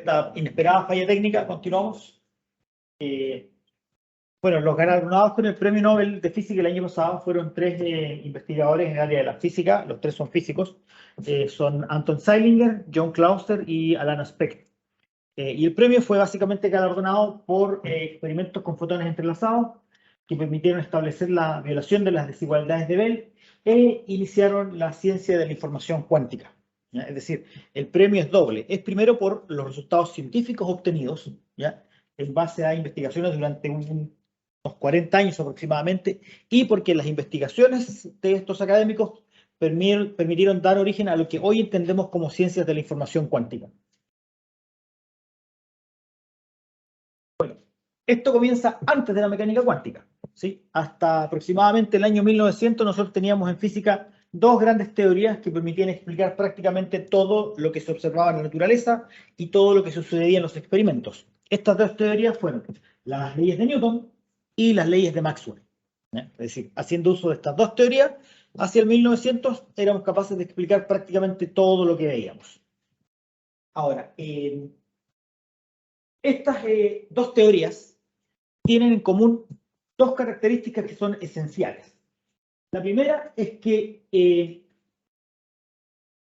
esta inesperada falla técnica, continuamos. Bueno, los galardonados con el Premio Nobel de Física el año pasado fueron 3 investigadores en el área de la física, los 3 son físicos, son Anton Zeilinger, John Clauser y Alana Specht. Y el premio fue básicamente galardonado por experimentos con fotones entrelazados que permitieron establecer la violación de las desigualdades de Bell e iniciaron la ciencia de la información cuántica. ¿Ya? Es decir, el premio es doble. Es primero por los resultados científicos obtenidos, ¿ya? En base a investigaciones durante unos 40 años aproximadamente, y porque las investigaciones de estos académicos permitieron dar origen a lo que hoy entendemos como ciencias de la información cuántica. Esto comienza antes de la mecánica cuántica, ¿sí? Hasta aproximadamente el año 1900 nosotros teníamos en física 2 grandes teorías que permitían explicar prácticamente todo lo que se observaba en la naturaleza y todo lo que sucedía en los experimentos. Estas 2 teorías fueron las leyes de Newton y las leyes de Maxwell. Es decir, haciendo uso de estas 2 teorías, hacia el 1900 éramos capaces de explicar prácticamente todo lo que veíamos. Ahora, estas 2 teorías tienen en común 2 características que son esenciales. La primera es que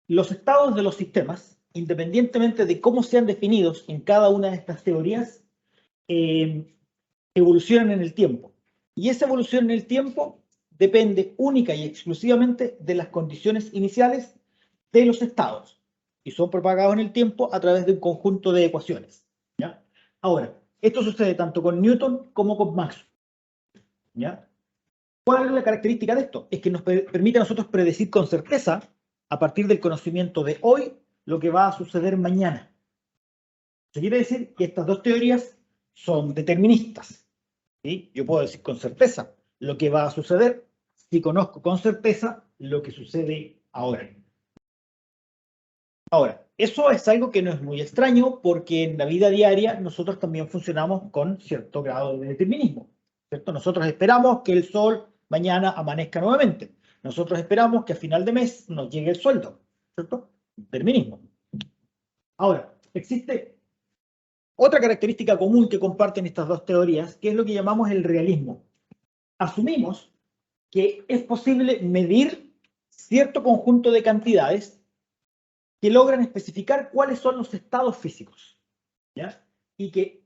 los estados de los sistemas, independientemente de cómo sean definidos en cada una de estas teorías, evolucionan en el tiempo. Y esa evolución en el tiempo depende única y exclusivamente de las condiciones iniciales de los estados. Y son propagados en el tiempo a través de un conjunto de ecuaciones. ¿Ya? Ahora, esto sucede tanto con Newton como con Maxwell. ¿Ya? ¿Cuál es la característica de esto? Es que nos permite a nosotros predecir con certeza, a partir del conocimiento de hoy, lo que va a suceder mañana. Eso quiere decir que estas 2 teorías son deterministas. ¿Sí? Yo puedo decir con certeza lo que va a suceder si conozco con certeza lo que sucede ahora. Ahora, eso es algo que no es muy extraño porque en la vida diaria nosotros también funcionamos con cierto grado de determinismo, ¿cierto? Nosotros esperamos que el sol mañana amanezca nuevamente. Nosotros esperamos que a final de mes nos llegue el sueldo, ¿cierto? Determinismo. Ahora, existe otra característica común que comparten estas 2 teorías, que es lo que llamamos el realismo. Asumimos que es posible medir cierto conjunto de cantidades que logran especificar cuáles son los estados físicos, ¿ya? Y que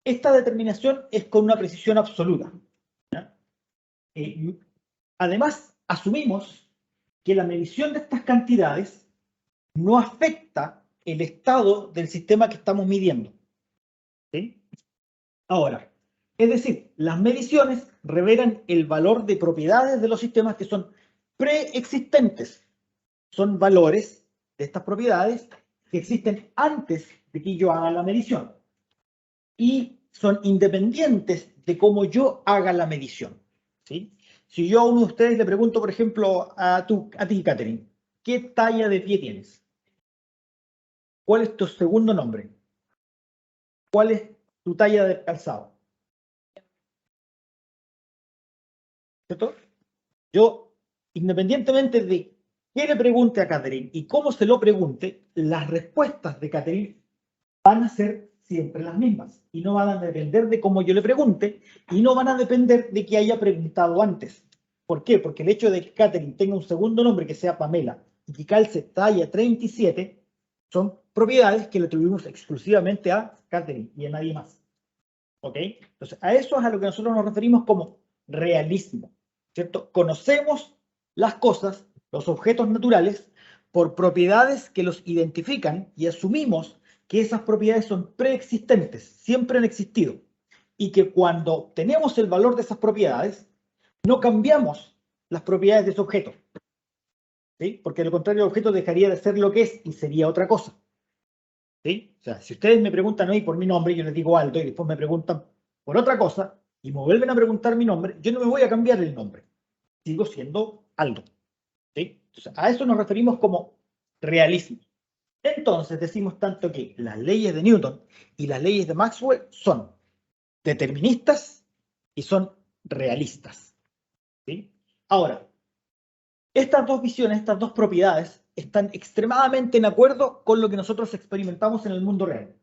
esta determinación es con una precisión absoluta, ¿ya? Además, asumimos que la medición de estas cantidades no afecta el estado del sistema que estamos midiendo, ¿sí? Ahora, es decir, las mediciones revelan el valor de propiedades de los sistemas que son preexistentes. Son valores de estas propiedades que existen antes de que yo haga la medición y son independientes de cómo yo haga la medición, ¿sí? Si yo a uno de ustedes le pregunto, por ejemplo, a ti, Catherine, ¿qué talla de pie tienes? ¿Cuál es tu segundo nombre? ¿Cuál es tu talla de calzado? ¿Cierto? Yo, independientemente de qué le pregunte a Catherine y cómo se lo pregunte, las respuestas de Catherine van a ser siempre las mismas y no van a depender de cómo yo le pregunte y no van a depender de que haya preguntado antes. ¿Por qué? Porque el hecho de que Catherine tenga un segundo nombre que sea Pamela y que calce talla 37 son propiedades que le atribuimos exclusivamente a Catherine y a nadie más. ¿Ok? Entonces, a eso es a lo que nosotros nos referimos como realismo, ¿cierto? Conocemos las cosas, los objetos naturales, por propiedades que los identifican y asumimos que esas propiedades son preexistentes, siempre han existido, y que cuando obtenemos el valor de esas propiedades, no cambiamos las propiedades de ese objeto, ¿sí? Porque de lo contrario el objeto dejaría de ser lo que es y sería otra cosa, ¿sí? O sea, si ustedes me preguntan hoy por mi nombre, yo les digo Aldo, y después me preguntan por otra cosa, y me vuelven a preguntar mi nombre, yo no me voy a cambiar el nombre, sigo siendo Aldo, ¿sí? Entonces, a eso nos referimos como realismo. Entonces decimos tanto que las leyes de Newton y las leyes de Maxwell son deterministas y son realistas, ¿sí? Ahora, estas 2 visiones, estas 2 propiedades, están extremadamente en acuerdo con lo que nosotros experimentamos en el mundo real.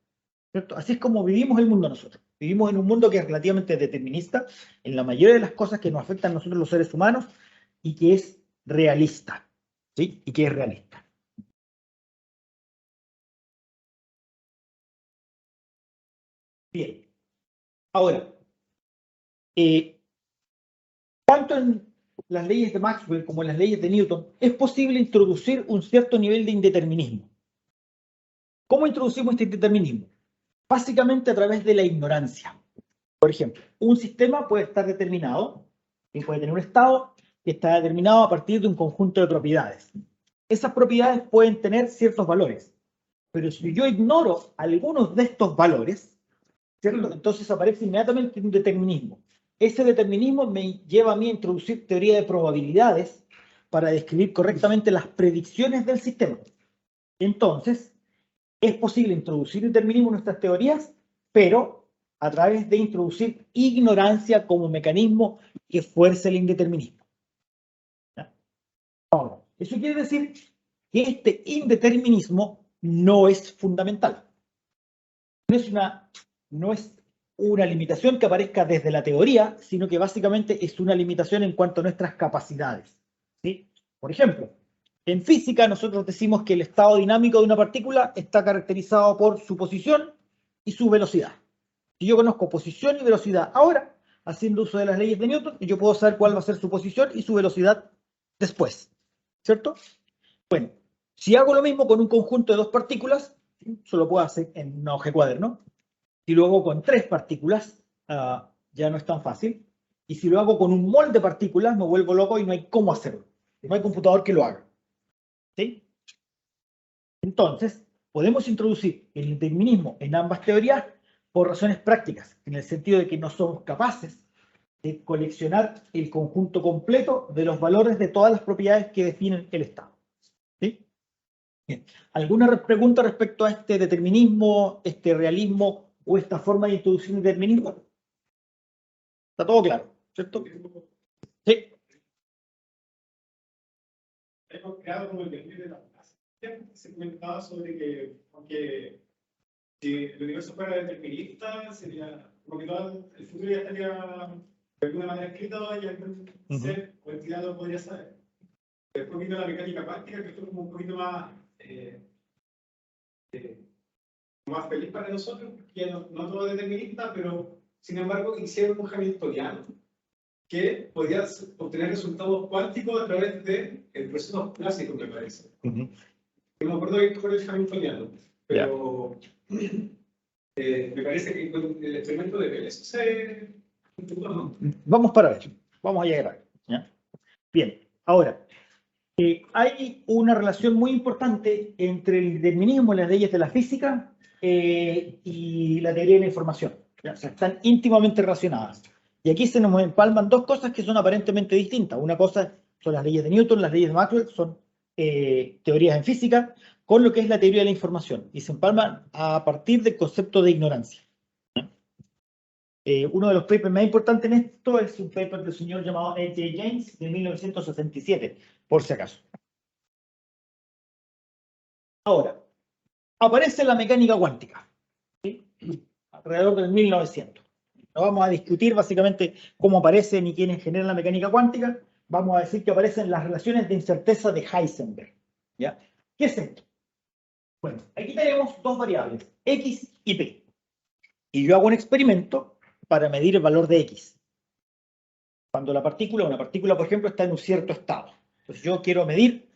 ¿cierto? Así es como vivimos el mundo nosotros. Vivimos en un mundo que es relativamente determinista en la mayoría de las cosas que nos afectan a nosotros los seres humanos y que es realista, ¿sí? Y que es realista. Bien. Ahora, tanto en las leyes de Maxwell como en las leyes de Newton, es posible introducir un cierto nivel de indeterminismo. ¿Cómo introducimos este indeterminismo? Básicamente a través de la ignorancia. Por ejemplo, un sistema puede estar determinado, y puede tener un estado que está determinado a partir de un conjunto de propiedades. Esas propiedades pueden tener ciertos valores, pero si yo ignoro algunos de estos valores, ¿cierto? Entonces aparece inmediatamente un determinismo. Ese determinismo me lleva a mí a introducir teoría de probabilidades para describir correctamente las predicciones del sistema. Entonces, es posible introducir determinismo en nuestras teorías, pero a través de introducir ignorancia como mecanismo que fuerce el indeterminismo. ¿Ya? Ahora, eso quiere decir que este indeterminismo no es fundamental. No es una limitación que aparezca desde la teoría, sino que básicamente es una limitación en cuanto a nuestras capacidades. ¿Sí? Por ejemplo, en física nosotros decimos que el estado dinámico de una partícula está caracterizado por su posición y su velocidad. Si yo conozco posición y velocidad ahora, haciendo uso de las leyes de Newton, yo puedo saber cuál va a ser su posición y su velocidad después. ¿Cierto? Bueno, si hago lo mismo con un conjunto de dos partículas, eso lo puedo hacer en una hoja de cuaderno. Si lo hago con tres partículas, ya no es tan fácil. Y si lo hago con un mol de partículas, me vuelvo loco y no hay cómo hacerlo. No hay computador que lo haga. ¿Sí? Entonces, podemos introducir el determinismo en ambas teorías por razones prácticas, en el sentido de que no somos capaces de coleccionar el conjunto completo de los valores de todas las propiedades que definen el estado. ¿Sí? Bien. ¿Alguna pregunta respecto a este determinismo, este realismo o esta forma de introducir un determinismo? Está todo claro, ¿cierto? Sí. Hemos creado como el perfil de la clase. Se comentaba sobre que, aunque si el universo fuera determinista, sería como que todo el futuro ya estaría de alguna manera escrito y algún ser o entidad lo podría saber. Es un poquito la mecánica cuántica, que esto es como un poquito más feliz para nosotros, porque ya no todo es determinista, pero sin embargo hicieron un hamiltoniano que podía obtener resultados cuánticos a través de procesos clásicos, me parece. No me acuerdo bien cuál es el hamiltoniano, pero me parece que con el experimento de Bell eso se... ¿no? Vamos para ver, vamos a llegar. ¿Ya? Bien, ahora, hay una relación muy importante entre el determinismo y las leyes de la física y la teoría de la información. ¿Ya? O sea, están íntimamente relacionadas. Y aquí se nos empalman dos cosas que son aparentemente distintas. Una cosa son las leyes de Newton, las leyes de Maxwell, son teorías en física, con lo que es la teoría de la información. Y se empalman a partir del concepto de ignorancia. Uno de los papers más importantes en esto es un paper del señor llamado A.J. James de 1967, por si acaso. Ahora, aparece la mecánica cuántica, ¿sí? Alrededor del 1900. No vamos a discutir básicamente cómo aparece ni quiénes generan la mecánica cuántica. Vamos a decir que aparecen las relaciones de incerteza de Heisenberg. ¿Ya? ¿Qué es esto? Bueno, aquí tenemos dos variables, X y P. Y yo hago un experimento para medir el valor de X. Cuando una partícula, por ejemplo, está en un cierto estado. Entonces yo quiero medir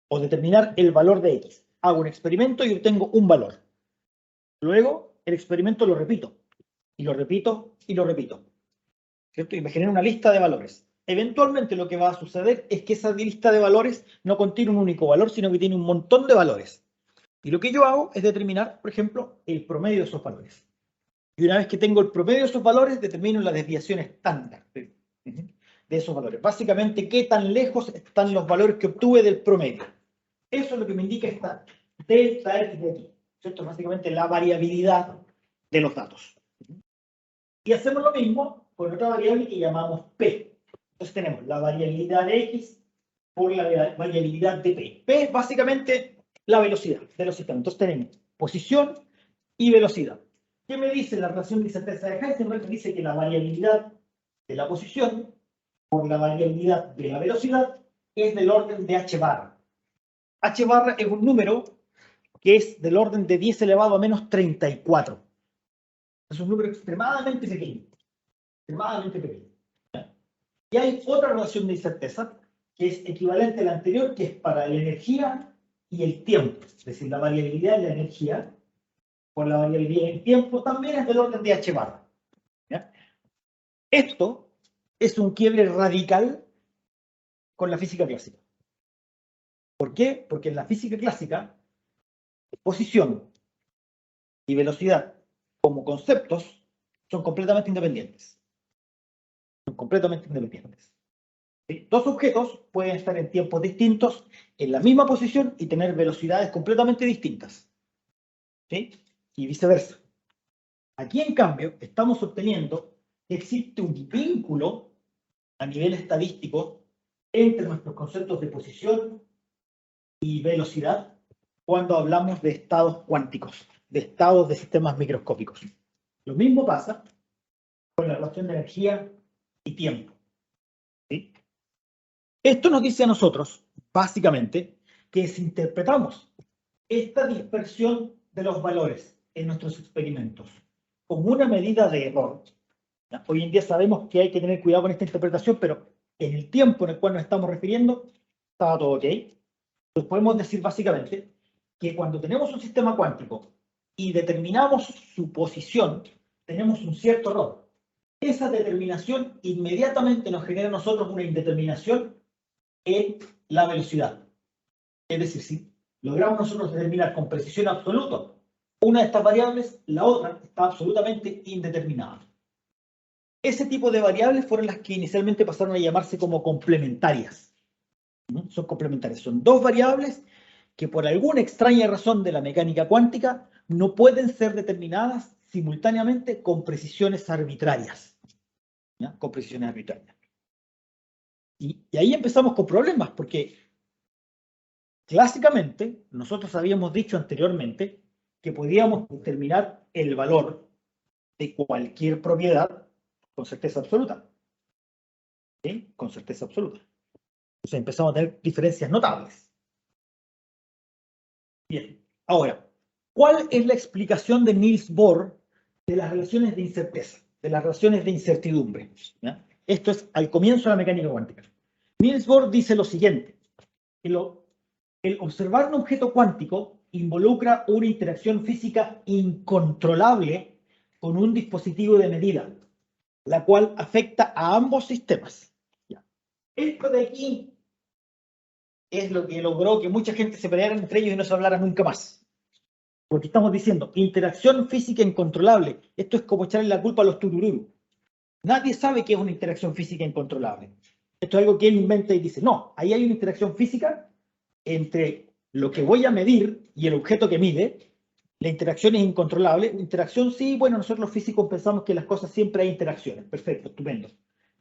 o determinar el valor de X. Hago un experimento y obtengo un valor. Luego, el experimento lo repito. Y lo repito y lo repito. ¿Cierto? Y me genera una lista de valores. Eventualmente lo que va a suceder es que esa lista de valores no contiene un único valor, sino que tiene un montón de valores. Y lo que yo hago es determinar, por ejemplo, el promedio de esos valores. Y una vez que tengo el promedio de esos valores, determino la desviación estándar de esos valores. Básicamente, qué tan lejos están los valores que obtuve del promedio. Eso es lo que me indica esta delta X de aquí. ¿Cierto? Básicamente la variabilidad de los datos. Y hacemos lo mismo con otra variable que llamamos P. Entonces tenemos la variabilidad de X por la variabilidad de P. P es básicamente la velocidad de los sistemas. Entonces tenemos posición y velocidad. ¿Qué me dice la relación de incerteza de Heisenberg? Me dice que la variabilidad de la posición por la variabilidad de la velocidad es del orden de h barra. H barra es un número que es del orden de 10 elevado a menos 34. Es un número extremadamente pequeño. Extremadamente pequeño. Y hay otra relación de incerteza que es equivalente a la anterior, que es para la energía y el tiempo. Es decir, la variabilidad de la energía por la variabilidad del tiempo también es del orden de h barra. ¿Ya? Esto es un quiebre radical con la física clásica. ¿Por qué? Porque en la física clásica, posición y velocidad como conceptos son completamente independientes. Son completamente independientes. ¿Sí? Dos objetos pueden estar en tiempos distintos, en la misma posición y tener velocidades completamente distintas. ¿Sí? Y viceversa. Aquí, en cambio, estamos obteniendo que existe un vínculo a nivel estadístico entre nuestros conceptos de posición y velocidad cuando hablamos de estados cuánticos, de estados de sistemas microscópicos. Lo mismo pasa con la relación de energía y tiempo. ¿Sí? Esto nos dice a nosotros, básicamente, que si interpretamos esta dispersión de los valores en nuestros experimentos como una medida de error, ¿ya? Hoy en día sabemos que hay que tener cuidado con esta interpretación, pero en el tiempo en el cual nos estamos refiriendo, estaba todo ok. Entonces podemos decir básicamente que cuando tenemos un sistema cuántico y determinamos su posición, tenemos un cierto error. Esa determinación inmediatamente nos genera a nosotros una indeterminación en la velocidad. Es decir, si logramos nosotros determinar con precisión absoluta una de estas variables, la otra está absolutamente indeterminada. Ese tipo de variables fueron las que inicialmente pasaron a llamarse como complementarias. Son complementarias. Son dos variables que por alguna extraña razón de la mecánica cuántica no pueden ser determinadas simultáneamente con precisiones arbitrarias. ¿Ya? Con precisiones arbitrarias. Y ahí empezamos con problemas, porque clásicamente nosotros habíamos dicho anteriormente que podíamos determinar el valor de cualquier propiedad con certeza absoluta. ¿Sí? Con certeza absoluta. Entonces empezamos a tener diferencias notables. Bien, ahora, ¿cuál es la explicación de Niels Bohr de las relaciones de incerteza, de las relaciones de incertidumbre? ¿Ya? Esto es al comienzo de la mecánica cuántica. Niels Bohr dice lo siguiente, que el observar un objeto cuántico involucra una interacción física incontrolable con un dispositivo de medida, la cual afecta a ambos sistemas. ¿Ya? Esto de aquí es lo que logró que mucha gente se peleara entre ellos y no se hablara nunca más. Porque estamos diciendo, interacción física incontrolable. Esto es como echarle la culpa a los turururu. Nadie sabe qué es una interacción física incontrolable. Esto es algo que él inventa y dice, no, ahí hay una interacción física entre lo que voy a medir y el objeto que mide. La interacción es incontrolable. Interacción, sí, bueno, nosotros los físicos pensamos que las cosas siempre hay interacciones. Perfecto, estupendo.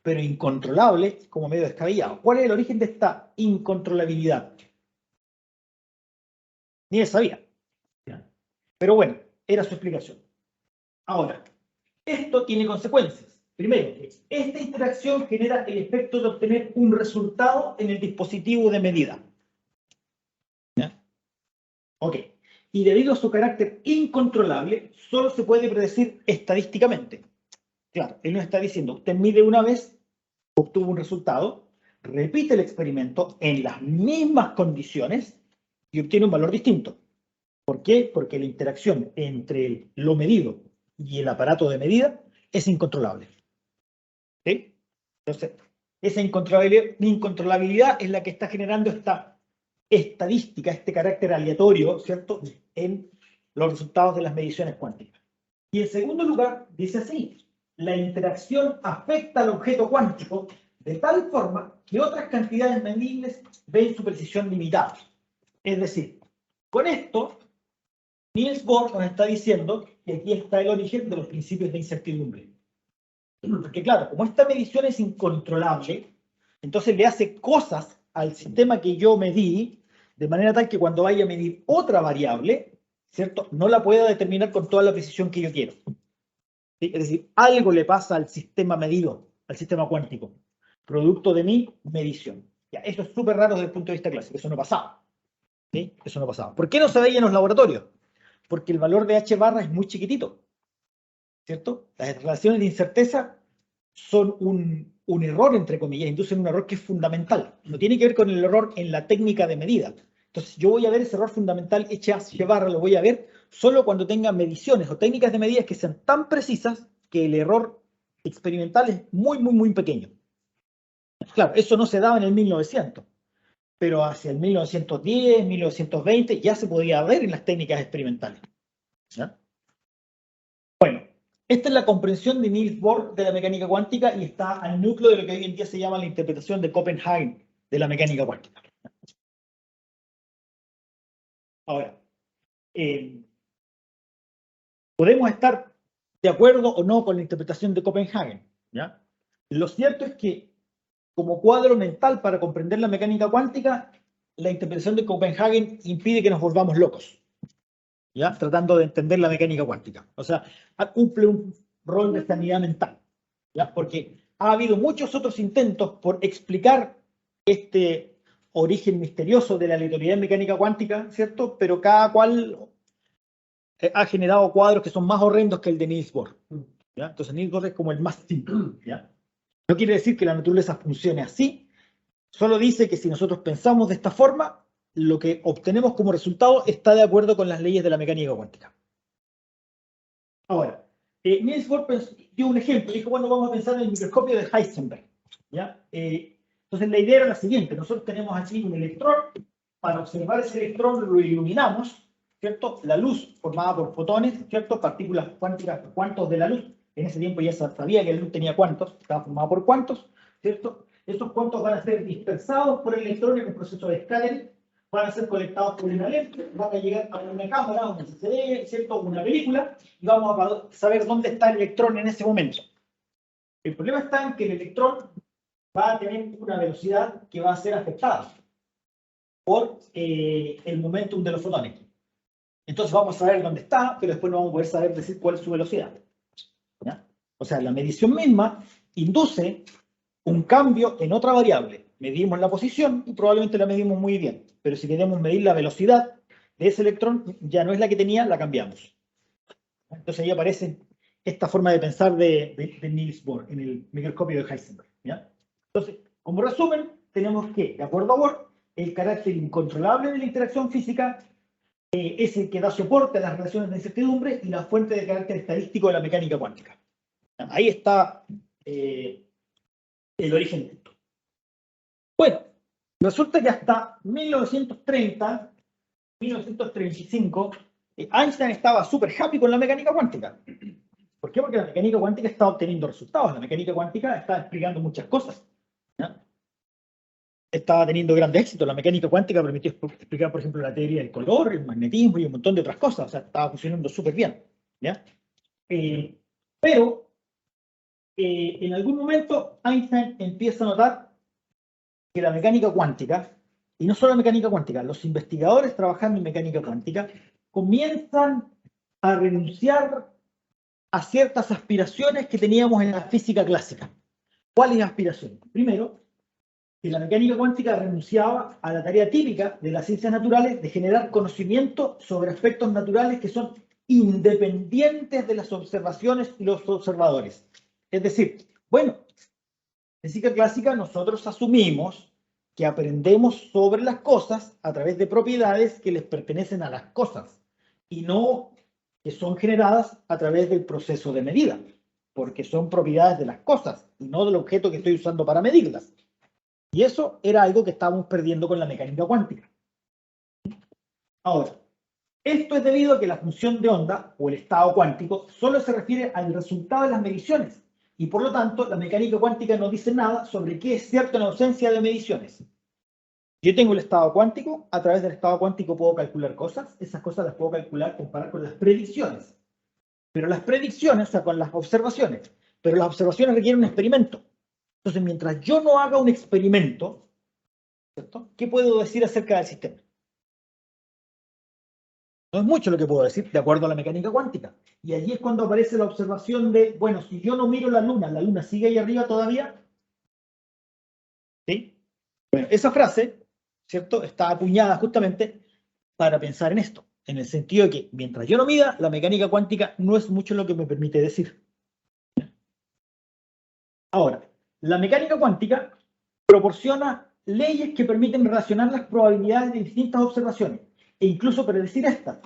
Pero incontrolable, como medio descabellado. ¿Cuál es el origen de esta incontrolabilidad? Ni él sabía. Pero bueno, era su explicación. Ahora, esto tiene consecuencias. Primero, esta interacción genera el efecto de obtener un resultado en el dispositivo de medida. ¿Ya? Ok. Y debido a su carácter incontrolable, solo se puede predecir estadísticamente. Claro, él nos está diciendo, usted mide una vez, obtuvo un resultado, repite el experimento en las mismas condiciones y obtiene un valor distinto. ¿Por qué? Porque la interacción entre lo medido y el aparato de medida es incontrolable. ¿Sí? Entonces, esa incontrolabilidad es la que está generando esta estadística, este carácter aleatorio, ¿cierto?, en los resultados de las mediciones cuánticas. Y en segundo lugar, dice así, la interacción afecta al objeto cuántico de tal forma que otras cantidades medibles ven su precisión limitada. Es decir, con esto, Niels Bohr nos está diciendo que aquí está el origen de los principios de incertidumbre. Porque claro, como esta medición es incontrolable, entonces le hace cosas al sistema que yo medí, de manera tal que cuando vaya a medir otra variable, ¿cierto?, no la pueda determinar con toda la precisión que yo quiero. ¿Sí? Es decir, algo le pasa al sistema medido, al sistema cuántico, producto de mi medición. Ya, eso es súper raro desde el punto de vista clásico, eso no pasaba. ¿Sí? Eso no pasaba. ¿Por qué no se veía en los laboratorios? Porque el valor de H barra es muy chiquitito, ¿cierto? Las relaciones de incerteza son un error, entre comillas, inducen un error que es fundamental. No tiene que ver con el error en la técnica de medida. Entonces, yo voy a ver ese error fundamental H barra, lo voy a ver solo cuando tenga mediciones o técnicas de medidas que sean tan precisas que el error experimental es muy, muy, muy pequeño. Claro, eso no se daba en el 1900. Pero hacia el 1910, 1920 ya se podía ver en las técnicas experimentales. ¿Ya? Bueno, esta es la comprensión de Niels Bohr de la mecánica cuántica y está al núcleo de lo que hoy en día se llama la interpretación de Copenhagen de la mecánica cuántica. Ahora, podemos estar de acuerdo o no con la interpretación de Copenhagen, ¿ya? Lo cierto es que como cuadro mental para comprender la mecánica cuántica, la interpretación de Copenhagen impide que nos volvamos locos, ¿ya? Tratando de entender la mecánica cuántica. O sea, cumple un rol de sanidad mental, ¿ya? Porque ha habido muchos otros intentos por explicar este origen misterioso de la aleatoriedad en mecánica cuántica, ¿cierto? Pero cada cual ha generado cuadros que son más horrendos que el de Niels Bohr, ¿ya? Entonces Niels Bohr es como el más simple, ¿ya? No quiere decir que la naturaleza funcione así, solo dice que si nosotros pensamos de esta forma, lo que obtenemos como resultado está de acuerdo con las leyes de la mecánica cuántica. Ahora, Niels Bohr dio un ejemplo, dijo, bueno, vamos a pensar en el microscopio de Heisenberg, ¿ya? Entonces la idea era la siguiente, nosotros tenemos aquí un electrón, para observar ese electrón lo iluminamos, ¿cierto? La luz formada por fotones, ¿cierto? Partículas cuánticas, cuantos de la luz, en ese tiempo ya se sabía que la luz tenía cuantos, estaba formada por cuantos, ¿cierto? Esos cuantos van a ser dispersados por el electrón en un proceso de scattering, van a ser conectados por una lente, van a llegar a una cámara, un CD, ¿cierto? Una película, y vamos a saber dónde está el electrón en ese momento. El problema está en que el electrón va a tener una velocidad que va a ser afectada por el momentum de los fotones. Entonces vamos a saber dónde está, pero después no vamos a poder saber decir cuál es su velocidad. ¿Ya? O sea, la medición misma induce un cambio en otra variable. Medimos la posición y probablemente la medimos muy bien, pero si queremos medir la velocidad de ese electrón, ya no es la que tenía, la cambiamos. Entonces ahí aparece esta forma de pensar de Niels Bohr en el microscopio de Heisenberg, ¿ya? Entonces, como resumen, tenemos que, de acuerdo a Bohr, el carácter incontrolable de la interacción física es el que da soporte a las relaciones de incertidumbre y la fuente de carácter estadístico de la mecánica cuántica. Ahí está el origen de esto. Bueno, resulta que hasta 1930, 1935, Einstein estaba súper happy con la mecánica cuántica. ¿Por qué? Porque la mecánica cuántica está obteniendo resultados. La mecánica cuántica está explicando muchas cosas, ¿ya? Estaba teniendo grandes éxitos. La mecánica cuántica permitió explicar, por ejemplo, la teoría del color, el magnetismo y un montón de otras cosas. O sea, estaba funcionando súper bien, ¿ya? Pero en algún momento Einstein empieza a notar que la mecánica cuántica, y no solo la mecánica cuántica, los investigadores trabajando en mecánica cuántica comienzan a renunciar a ciertas aspiraciones que teníamos en la física clásica. ¿Cuáles aspiraciones? Primero, que la mecánica cuántica renunciaba a la tarea típica de las ciencias naturales de generar conocimiento sobre aspectos naturales que son independientes de las observaciones y los observadores. Es decir, bueno, en física clásica nosotros asumimos que aprendemos sobre las cosas a través de propiedades que les pertenecen a las cosas y no que son generadas a través del proceso de medida, porque son propiedades de las cosas y no del objeto que estoy usando para medirlas. Y eso era algo que estábamos perdiendo con la mecánica cuántica. Ahora, esto es debido a que la función de onda, o el estado cuántico, solo se refiere al resultado de las mediciones, y por lo tanto la mecánica cuántica no dice nada sobre qué es cierto en ausencia de mediciones. Yo tengo el estado cuántico, a través del estado cuántico puedo calcular cosas, esas cosas las puedo calcular, comparar con las predicciones. Pero las predicciones, o sea, con las observaciones, pero las observaciones requieren un experimento. Entonces, mientras yo no haga un experimento, ¿cierto? ¿Qué puedo decir acerca del sistema? No es mucho lo que puedo decir, de acuerdo a la mecánica cuántica. Y allí es cuando aparece la observación de, bueno, si yo no miro la luna sigue ahí arriba todavía. ¿Sí? Bueno, esa frase, ¿cierto?, está acuñada justamente para pensar en esto, en el sentido de que mientras yo no mida, la mecánica cuántica no es mucho lo que me permite decir. Ahora, la mecánica cuántica proporciona leyes que permiten relacionar las probabilidades de distintas observaciones e incluso predecir estas,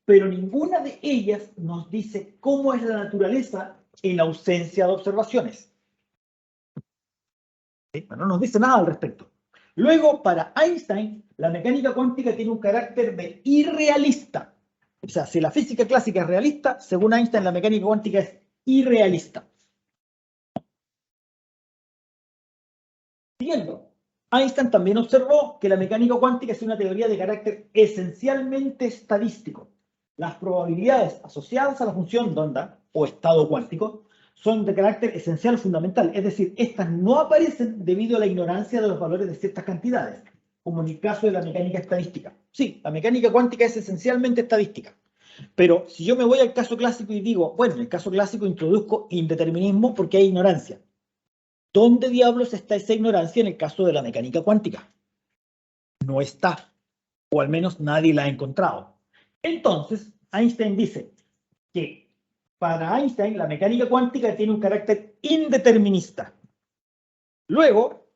pero ninguna de ellas nos dice cómo es la naturaleza en ausencia de observaciones. ¿Sí? No nos dice nada al respecto. Luego, para Einstein, la mecánica cuántica tiene un carácter de irrealista. O sea, si la física clásica es realista, según Einstein, la mecánica cuántica es irrealista. Siguiendo, Einstein también observó que la mecánica cuántica es una teoría de carácter esencialmente estadístico. Las probabilidades asociadas a la función de onda o estado cuántico son de carácter esencial fundamental, es decir, estas no aparecen debido a la ignorancia de los valores de ciertas cantidades, como en el caso de la mecánica estadística. Sí, la mecánica cuántica es esencialmente estadística, pero si yo me voy al caso clásico y digo, bueno, en el caso clásico introduzco indeterminismo porque hay ignorancia. ¿Dónde diablos está esa ignorancia en el caso de la mecánica cuántica? No está, o al menos nadie la ha encontrado. Entonces, Einstein dice que para Einstein la mecánica cuántica tiene un carácter indeterminista. Luego,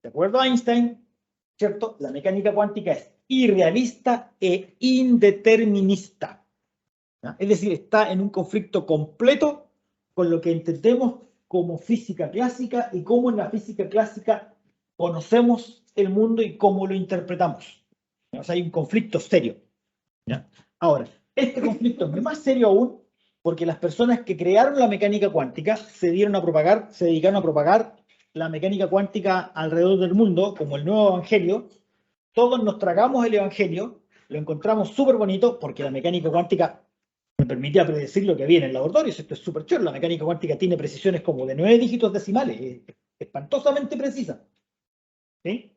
de acuerdo a Einstein, ¿cierto?, la mecánica cuántica es irrealista e indeterminista. ¿Ya? Es decir, está en un conflicto completo con lo que entendemos como física clásica y cómo en la física clásica conocemos el mundo y cómo lo interpretamos. O sea, hay un conflicto serio. ¿Ya? Ahora, este conflicto es más serio aún porque las personas que crearon la mecánica cuántica se dedicaron a propagar la mecánica cuántica alrededor del mundo como el nuevo evangelio. Todos nos tragamos el evangelio, lo encontramos súper bonito porque la mecánica cuántica me permitía predecir lo que había en el laboratorio. Esto es súper chévere. La mecánica cuántica tiene precisiones como de 9 dígitos decimales, espantosamente precisa. ¿Sí?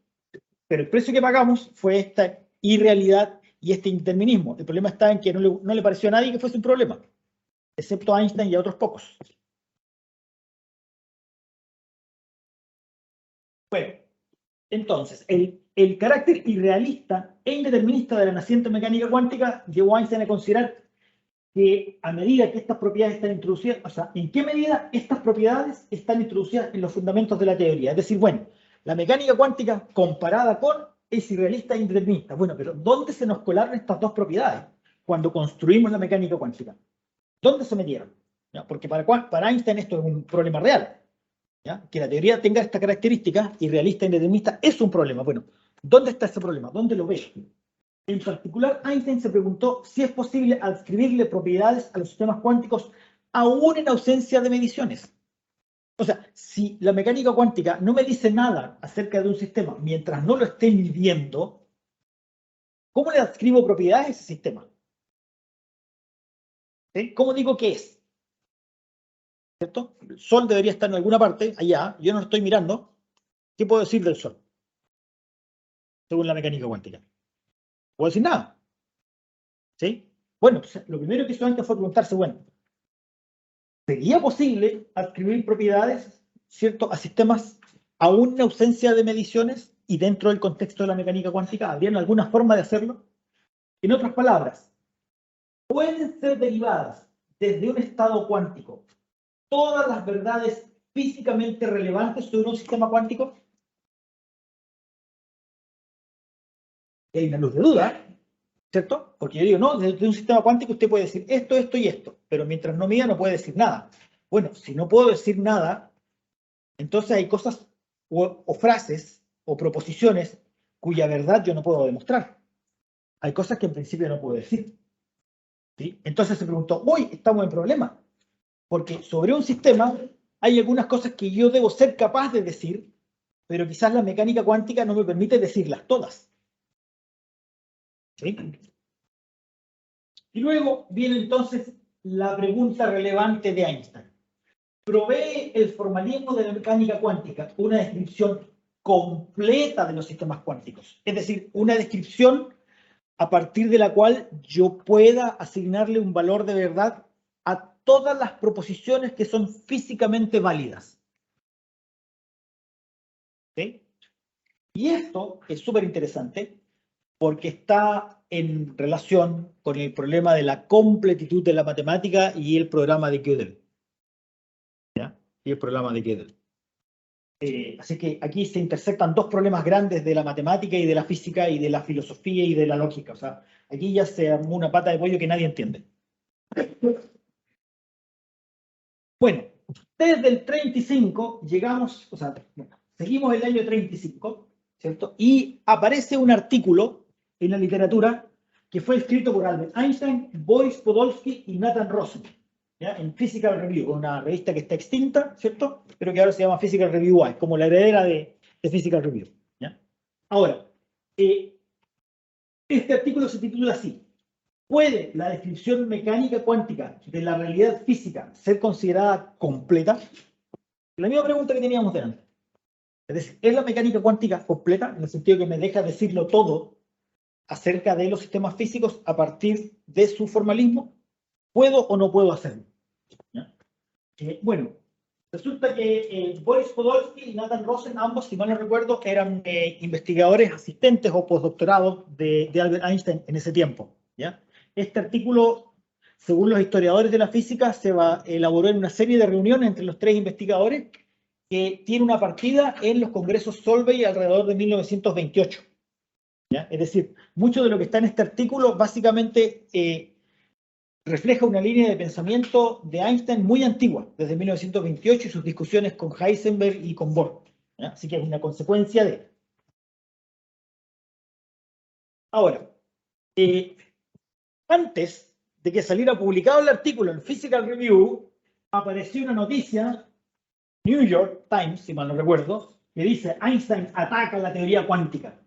Pero el precio que pagamos fue esta irrealidad y este indeterminismo. El problema está en que no le pareció a nadie que fuese un problema, excepto a Einstein y a otros pocos. Bueno, entonces, el carácter irrealista e indeterminista de la naciente mecánica cuántica llevó a Einstein a considerar que a medida que estas propiedades están introducidas, o sea, en qué medida estas propiedades están introducidas en los fundamentos de la teoría. Es decir, bueno, la mecánica cuántica comparada con es irrealista e indeterminista. Bueno, pero ¿dónde se nos colaron estas dos propiedades cuando construimos la mecánica cuántica? ¿Dónde se metieron? ¿Ya? Porque para Einstein esto es un problema real. ¿Ya? Que la teoría tenga esta característica irrealista e indeterminista es un problema. Bueno, ¿dónde está ese problema? ¿Dónde lo ves? En particular, Einstein se preguntó si es posible adscribirle propiedades a los sistemas cuánticos aún en ausencia de mediciones. O sea, si la mecánica cuántica no me dice nada acerca de un sistema mientras no lo esté midiendo, ¿cómo le adscribo propiedades a ese sistema? ¿Sí? ¿Cómo digo qué es? ¿Cierto? El Sol debería estar en alguna parte, allá, yo no lo estoy mirando. ¿Qué puedo decir del Sol? Según la mecánica cuántica. No puedo decir nada. ¿Sí? Bueno, pues, lo primero que hizo Einstein fue preguntarse, bueno, ¿sería posible adscribir propiedades, ¿cierto?, a sistemas aún en ausencia de mediciones y dentro del contexto de la mecánica cuántica? ¿Habría alguna forma de hacerlo? En otras palabras, ¿pueden ser derivadas desde un estado cuántico todas las verdades físicamente relevantes sobre un sistema cuántico? Hay una luz de duda, ¿cierto? Porque yo digo, no, desde un sistema cuántico usted puede decir esto, esto y esto, pero mientras no mida no puede decir nada. Bueno, si no puedo decir nada, entonces hay cosas o frases o proposiciones cuya verdad yo no puedo demostrar. Hay cosas que en principio no puedo decir. ¿Sí? Entonces se preguntó, uy, estamos en problema, porque sobre un sistema hay algunas cosas que yo debo ser capaz de decir, pero quizás la mecánica cuántica no me permite decirlas todas. ¿Sí? Y luego viene entonces la pregunta relevante de Einstein. ¿Provee el formalismo de la mecánica cuántica una descripción completa de los sistemas cuánticos? Es decir, una descripción a partir de la cual yo pueda asignarle un valor de verdad a todas las proposiciones que son físicamente válidas. ¿Sí? Y esto es súper interesante porque está en relación con el problema de la completitud de la matemática y el programa de Gödel. ¿Ya? Y el programa de Gödel. Así que aquí se intersectan dos problemas grandes de la matemática y de la física y de la filosofía y de la lógica. O sea, aquí ya se armó una pata de pollo que nadie entiende. Bueno, desde el 35 llegamos, o sea, seguimos el año 35, ¿cierto? Y aparece un artículo en la literatura que fue escrito por Albert Einstein, Boris Podolsky y Nathan Rosen, ¿ya? En Physical Review, una revista que está extinta, ¿cierto? Pero que ahora se llama Physical Review A, es como la heredera de Physical Review, ¿ya? Ahora, este artículo se titula así: ¿puede la descripción mecánica cuántica de la realidad física ser considerada completa? La misma pregunta que teníamos delante. Es decir, ¿es la mecánica cuántica completa en el sentido que me deja decirlo todo acerca de los sistemas físicos a partir de su formalismo? ¿Puedo o no puedo hacerlo? Bueno, resulta que Boris Podolsky y Nathan Rosen, ambos, si mal no recuerdo, eran investigadores asistentes o postdoctorados de Albert Einstein en ese tiempo, ¿ya? Este artículo, según los historiadores de la física, se elaboró en una serie de reuniones entre los tres investigadores que tiene una partida en los congresos Solvay alrededor de 1928. ¿Ya? Es decir, mucho de lo que está en este artículo básicamente refleja una línea de pensamiento de Einstein muy antigua, desde 1928 y sus discusiones con Heisenberg y con Bohr. ¿Ya? Así que es una consecuencia de... Ahora, antes de que saliera publicado el artículo en Physical Review, apareció una noticia, New York Times, si mal no recuerdo, que dice: Einstein ataca la teoría cuántica.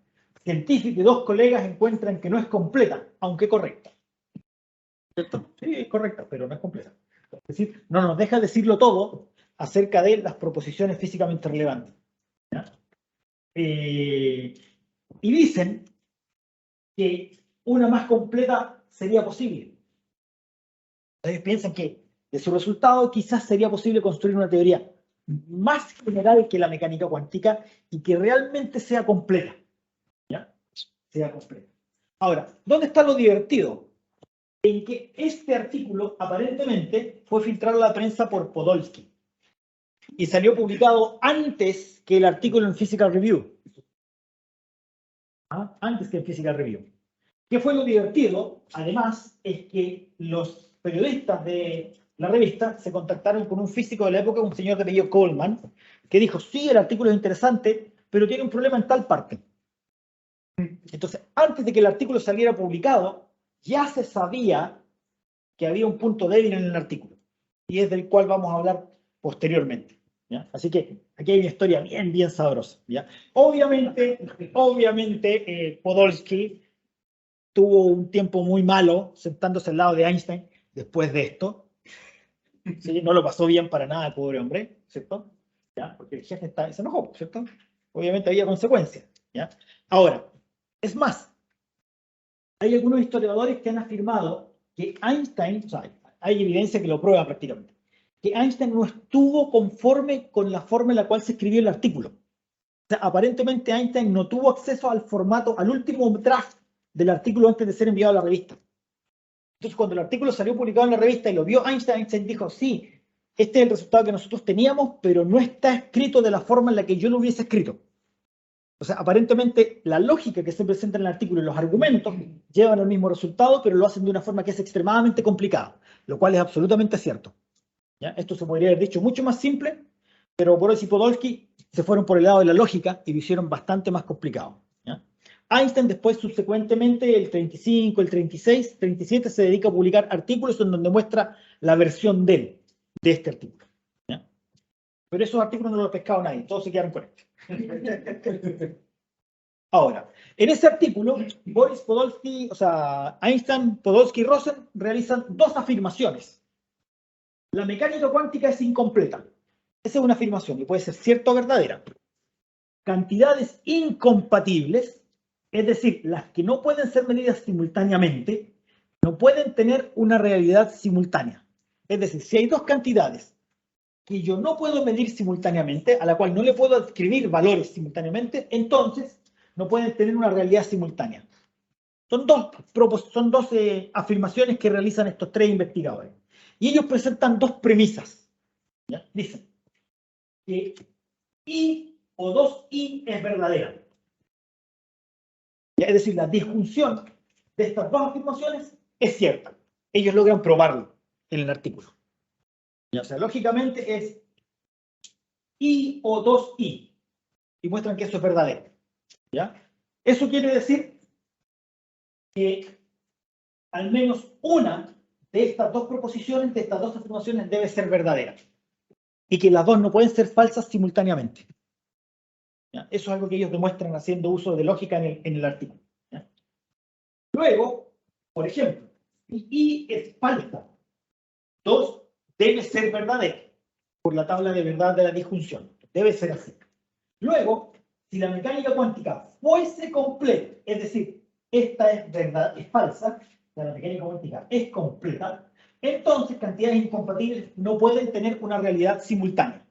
Científico y dos colegas encuentran que no es completa, aunque correcta. ¿Cierto? Sí, es correcta, pero no es completa. Es decir, no nos deja decirlo todo acerca de las proposiciones físicamente relevantes. ¿Ya? Y dicen que una más completa sería posible. Ellos piensan que de su resultado quizás sería posible construir una teoría más general que la mecánica cuántica y que realmente sea completa. ¿Ya? Sea completa. Ahora, ¿dónde está lo divertido? En que este artículo aparentemente fue filtrado a la prensa por Podolsky y salió publicado antes que el artículo en Physical Review. ¿Ah? Antes que en Physical Review. ¿Qué fue lo divertido? Además, es que los periodistas de la revista se contactaron con un físico de la época, un señor de apellido Coleman, que dijo: sí, el artículo es interesante, pero tiene un problema en tal parte. Entonces, antes de que el artículo saliera publicado, ya se sabía que había un punto débil en el artículo, y es del cual vamos a hablar posteriormente. ¿Ya? Así que aquí hay una historia bien, bien sabrosa. ¿Ya? Obviamente, Podolsky tuvo un tiempo muy malo sentándose al lado de Einstein después de esto. ¿Sí? No lo pasó bien para nada el pobre hombre, ¿cierto? ¿Ya? Porque el jefe se enojó, ¿cierto? Obviamente había consecuencias. ¿Ya? Ahora, es más, hay algunos historiadores que han afirmado que Einstein, o sea, hay evidencia que lo prueba prácticamente, que Einstein no estuvo conforme con la forma en la cual se escribió el artículo. O sea, aparentemente Einstein no tuvo acceso al formato, al último draft del artículo antes de ser enviado a la revista. Entonces, cuando el artículo salió publicado en la revista y lo vio Einstein, Einstein dijo: sí, este es el resultado que nosotros teníamos, pero no está escrito de la forma en la que yo lo hubiese escrito. O sea, aparentemente la lógica que se presenta en el artículo y los argumentos llevan al mismo resultado, pero lo hacen de una forma que es extremadamente complicada, lo cual es absolutamente cierto. ¿Ya? Esto se podría haber dicho mucho más simple, pero Boris y Podolsky se fueron por el lado de la lógica y lo hicieron bastante más complicado. ¿Ya? Einstein después, subsecuentemente, el 35, el 36, 37, se dedica a publicar artículos en donde muestra la versión de este artículo. ¿Ya? Pero esos artículos no los ha pescado nadie, todos se quedaron con esto. Ahora, en ese artículo, Boris Podolsky, o sea, Einstein, Podolsky y Rosen realizan dos afirmaciones. La mecánica cuántica es incompleta. Esa es una afirmación y puede ser cierta o verdadera. Cantidades incompatibles Es decir, las que no pueden ser medidas simultáneamente, no pueden tener una realidad simultánea. Es decir, si hay dos cantidades que yo no puedo medir simultáneamente, a la cual no le puedo escribir valores simultáneamente, entonces no pueden tener una realidad simultánea. Son dos afirmaciones que realizan estos tres investigadores. Y ellos presentan dos premisas. ¿Ya? Dicen que I o 2I es verdadera. ¿Ya? Es decir, la disjunción de estas dos afirmaciones es cierta. Ellos logran probarlo en el artículo. ¿Ya? O sea, lógicamente es I o 2I. Y muestran que eso es verdadero. ¿Ya? Eso quiere decir que al menos una de estas dos proposiciones, de estas dos afirmaciones, debe ser verdadera. Y que las dos no pueden ser falsas simultáneamente. ¿Ya? Eso es algo que ellos demuestran haciendo uso de lógica en el artículo. ¿Ya? Luego, por ejemplo, si I es falsa, 2 debe ser verdadera, por la tabla de verdad de la disjunción. Debe ser así. Luego, si la mecánica cuántica fuese completa, es decir, esta es verdad, es falsa, la mecánica cuántica es completa, entonces cantidades incompatibles no pueden tener una realidad simultánea.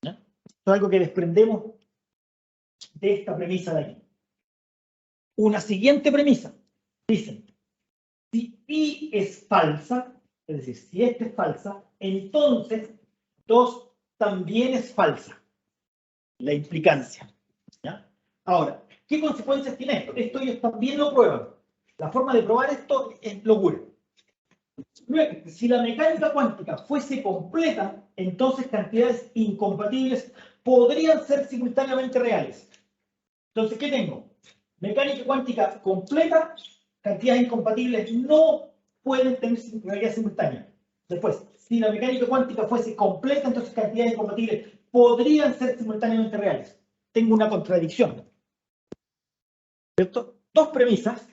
¿Ya? Esto es algo que desprendemos de esta premisa de aquí. Una siguiente premisa. Dicen, si I es falsa, es decir, si esta es falsa, entonces 2 también es falsa. La implicancia. ¿Ya? Ahora, ¿qué consecuencias tiene esto? Esto ellos también lo prueban. La forma de probar esto es locura. Luego, si la mecánica cuántica fuese completa, entonces cantidades incompatibles podrían ser simultáneamente reales. Entonces, ¿qué tengo? Mecánica cuántica completa, cantidades incompatibles no pueden tener realidad simultánea. Después, si la mecánica cuántica fuese completa, entonces cantidades incompatibles podrían ser simultáneamente reales. Tengo una contradicción. ¿Cierto? Dos premisas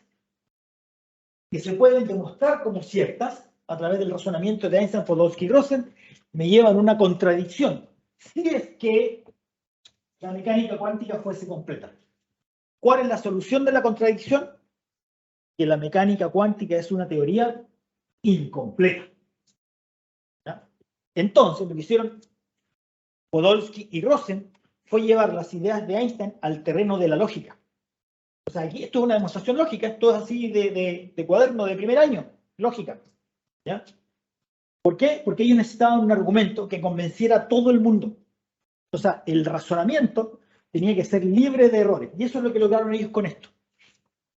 que se pueden demostrar como ciertas a través del razonamiento de Einstein, Podolsky y Rosen me llevan a una contradicción. Si es que la mecánica cuántica fuese completa. ¿Cuál es la solución de la contradicción? Que la mecánica cuántica es una teoría incompleta. ¿Ya? Entonces, lo que hicieron Podolsky y Rosen fue llevar las ideas de Einstein al terreno de la lógica. O sea, aquí esto es una demostración lógica, esto es así de cuaderno de primer año, lógica. ¿Ya? ¿Por qué? Porque ellos necesitaban un argumento que convenciera a todo el mundo. O sea, el razonamiento tenía que ser libre de errores. Y eso es lo que lograron ellos con esto.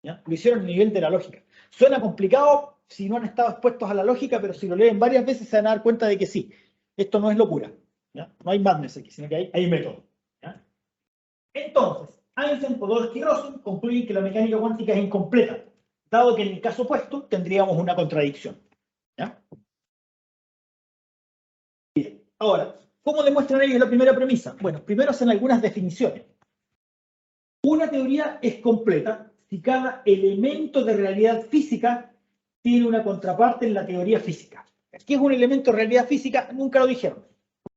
¿Ya? Lo hicieron a nivel de la lógica. Suena complicado si no han estado expuestos a la lógica, pero si lo leen varias veces se van a dar cuenta de que sí. Esto no es locura. ¿Ya? No hay madness aquí, sino que hay método. ¿Ya? Entonces, Einstein, Podolsky y Rosen concluyen que la mecánica cuántica es incompleta, dado que en el caso opuesto tendríamos una contradicción. ¿Ya? Bien. Ahora, ¿cómo demuestran ellos la primera premisa? Bueno, primero hacen algunas definiciones. Una teoría es completa si cada elemento de realidad física tiene una contraparte en la teoría física. ¿Qué es un elemento de realidad física? Nunca lo dijeron.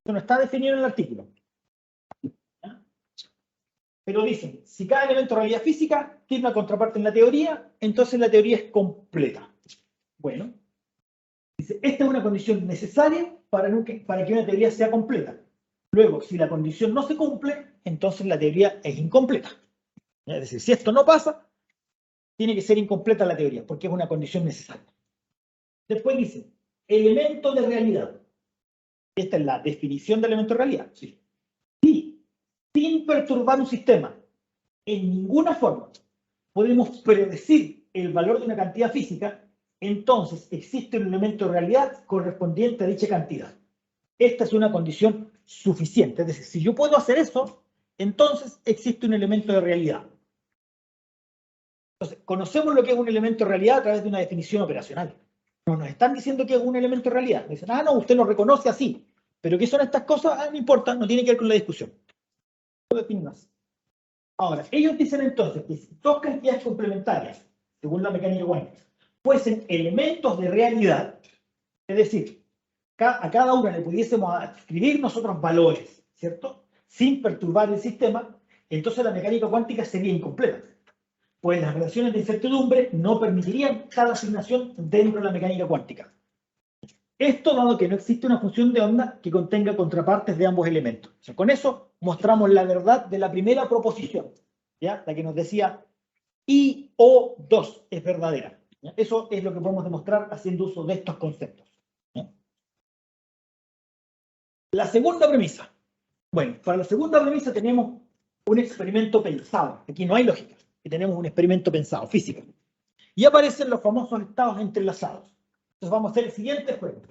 Eso no está definido en el artículo. ¿Ya? Pero dicen, si cada elemento de realidad física tiene una contraparte en la teoría, entonces la teoría es completa. Bueno, dice, esta es una condición necesaria para que una teoría sea completa. Luego, si la condición no se cumple, entonces la teoría es incompleta. Es decir, si esto no pasa, tiene que ser incompleta la teoría, porque es una condición necesaria. Después dice, elemento de realidad. Esta es la definición de elemento de realidad. Sí. Si, sin perturbar un sistema, en ninguna forma, podemos predecir el valor de una cantidad física, entonces existe un elemento de realidad correspondiente a dicha cantidad. Esta es una condición suficiente. Es decir, si yo puedo hacer eso, entonces existe un elemento de realidad. Entonces, conocemos lo que es un elemento de realidad a través de una definición operacional. No nos están diciendo que es un elemento de realidad. Dicen, no, usted lo reconoce así. Pero ¿qué son estas cosas? No importa, no tiene que ver con la discusión. Lo definen así. Ahora, ellos dicen entonces que si dos cantidades complementarias, según la mecánica cuántica, fuesen elementos de realidad, es decir, a cada una le pudiésemos escribir nosotros valores, ¿cierto? Sin perturbar el sistema, entonces la mecánica cuántica sería incompleta. pues las relaciones de incertidumbre no permitirían tal asignación dentro de la mecánica cuántica. Esto dado que no existe una función de onda que contenga contrapartes de ambos elementos. O sea, con eso mostramos la verdad de la primera proposición, ¿ya? La que nos decía IO2 es verdadera. ¿Ya? Eso es lo que podemos demostrar haciendo uso de estos conceptos. ¿Ya? La segunda premisa. Bueno, para la segunda premisa tenemos un experimento pensado. Aquí no hay lógica. Aquí tenemos un experimento pensado, físico. Y aparecen los famosos estados entrelazados. Entonces vamos a hacer el siguiente juego.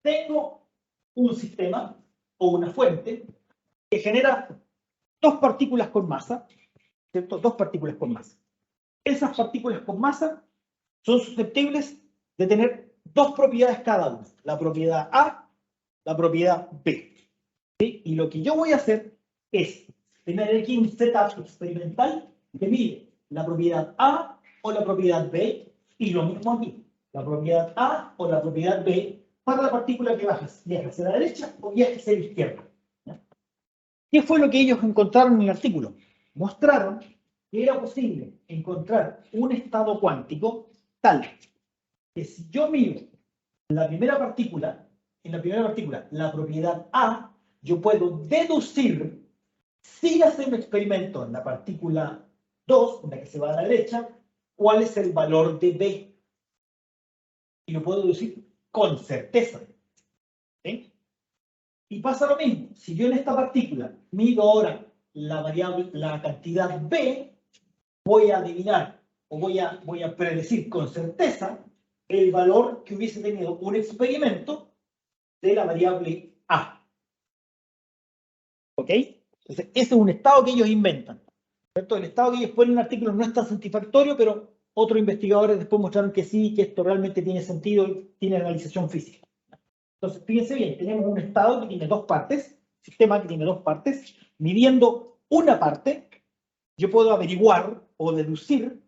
Tengo un sistema o una fuente que genera dos partículas con masa, ¿cierto? Dos partículas con masa. Esas partículas con masa son susceptibles de tener dos propiedades cada una. La propiedad A, la propiedad B. ¿Sí? Y lo que yo voy a hacer es tener aquí un setup experimental que mide la propiedad A o la propiedad B, y lo mismo aquí, la propiedad A o la propiedad B para la partícula que viaja hacia la derecha o viaja hacia la izquierda. ¿Ya? ¿Qué fue lo que ellos encontraron en el artículo? Mostraron que era posible encontrar un estado cuántico tal que si yo mido en la primera partícula, la propiedad A, yo puedo deducir, sin hacer un experimento en la partícula 2, en la que se va a la derecha, cuál es el valor de B. Y lo puedo deducir con certeza. ¿Sí? Y pasa lo mismo. Si yo en esta partícula mido ahora la variable, la cantidad B, voy a adivinar o voy a predecir con certeza el valor que hubiese tenido un experimento de la variable A. ¿Ok? Entonces, ese es un estado que ellos inventan. ¿Cierto? El estado que ellos ponen en el artículo no es tan satisfactorio, pero otros investigadores después mostraron que sí, que esto realmente tiene sentido y tiene realización física. Entonces, fíjense bien, tenemos un estado que tiene dos partes, sistema que tiene dos partes, midiendo una parte, yo puedo averiguar o deducir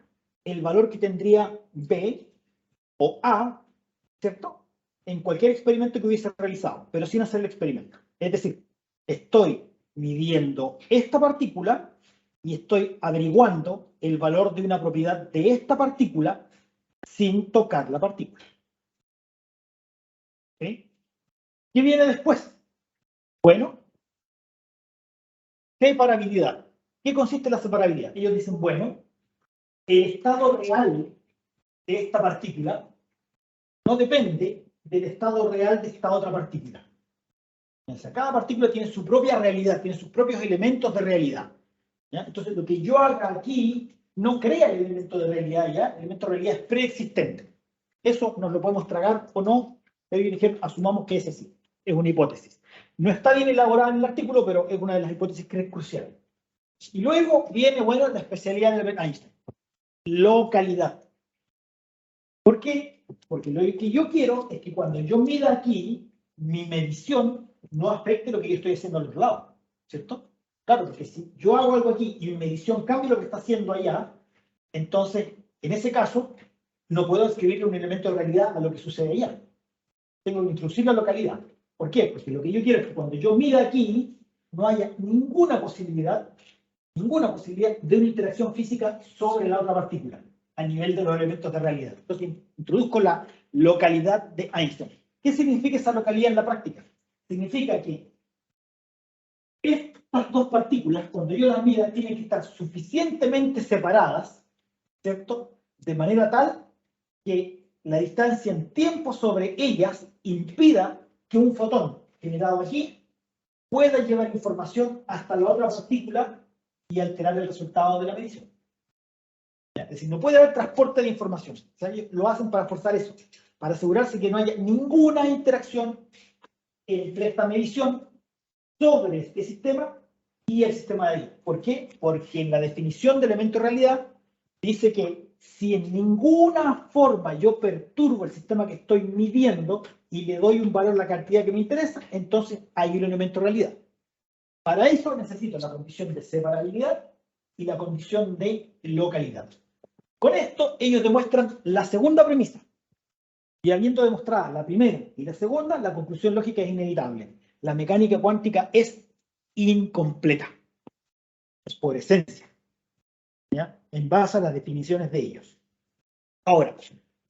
el valor que tendría B o A, ¿cierto? En cualquier experimento que hubiese realizado, pero sin hacer el experimento. Es decir, estoy midiendo esta partícula y estoy averiguando el valor de una propiedad de esta partícula sin tocar la partícula. ¿Sí? ¿Qué viene después? Bueno, separabilidad. ¿Qué consiste en la separabilidad? Ellos dicen, bueno, el estado real de esta partícula no depende del estado real de esta otra partícula. O sea, cada partícula tiene su propia realidad, tiene sus propios elementos de realidad. ¿Ya? Entonces, lo que yo haga aquí no crea el elemento de realidad ya, el elemento de realidad es preexistente. Eso nos lo podemos tragar o no, pero asumamos que es así, es una hipótesis. No está bien elaborada en el artículo, pero es una de las hipótesis que es crucial. Y luego viene, bueno, la especialidad de Albert Einstein. Localidad. ¿Por qué? Porque lo que yo quiero es que cuando yo mida aquí, mi medición no afecte lo que yo estoy haciendo al otro lado, ¿cierto? Claro, porque si yo hago algo aquí y mi medición cambia lo que está haciendo allá, entonces, en ese caso, no puedo escribirle un elemento de realidad a lo que sucede allá. Tengo que introducir la localidad. ¿Por qué? Porque lo que yo quiero es que cuando yo mida aquí, no haya ninguna posibilidad de una interacción física sobre la otra partícula a nivel de los elementos de realidad. Entonces, introduzco la localidad de Einstein. ¿Qué significa esa localidad en la práctica? Significa que estas dos partículas, cuando yo las mida, tienen que estar suficientemente separadas, ¿cierto? De manera tal que la distancia en tiempo sobre ellas impida que un fotón generado aquí pueda llevar información hasta la otra partícula y alterar el resultado de la medición. Es decir, no puede haber transporte de información. O sea, ellos lo hacen para forzar eso, para asegurarse que no haya ninguna interacción entre esta medición sobre este sistema y el sistema de ahí. ¿Por qué? Porque en la definición de elemento de realidad dice que si en ninguna forma yo perturbo el sistema que estoy midiendo y le doy un valor a la cantidad que me interesa, entonces hay un elemento de realidad. Para eso necesito la condición de separabilidad y la condición de localidad. Con esto, ellos demuestran la segunda premisa. Y habiendo demostrado la primera y la segunda, la conclusión lógica es inevitable. La mecánica cuántica es incompleta. Es por esencia. ¿Ya? en base a las definiciones de ellos. Ahora,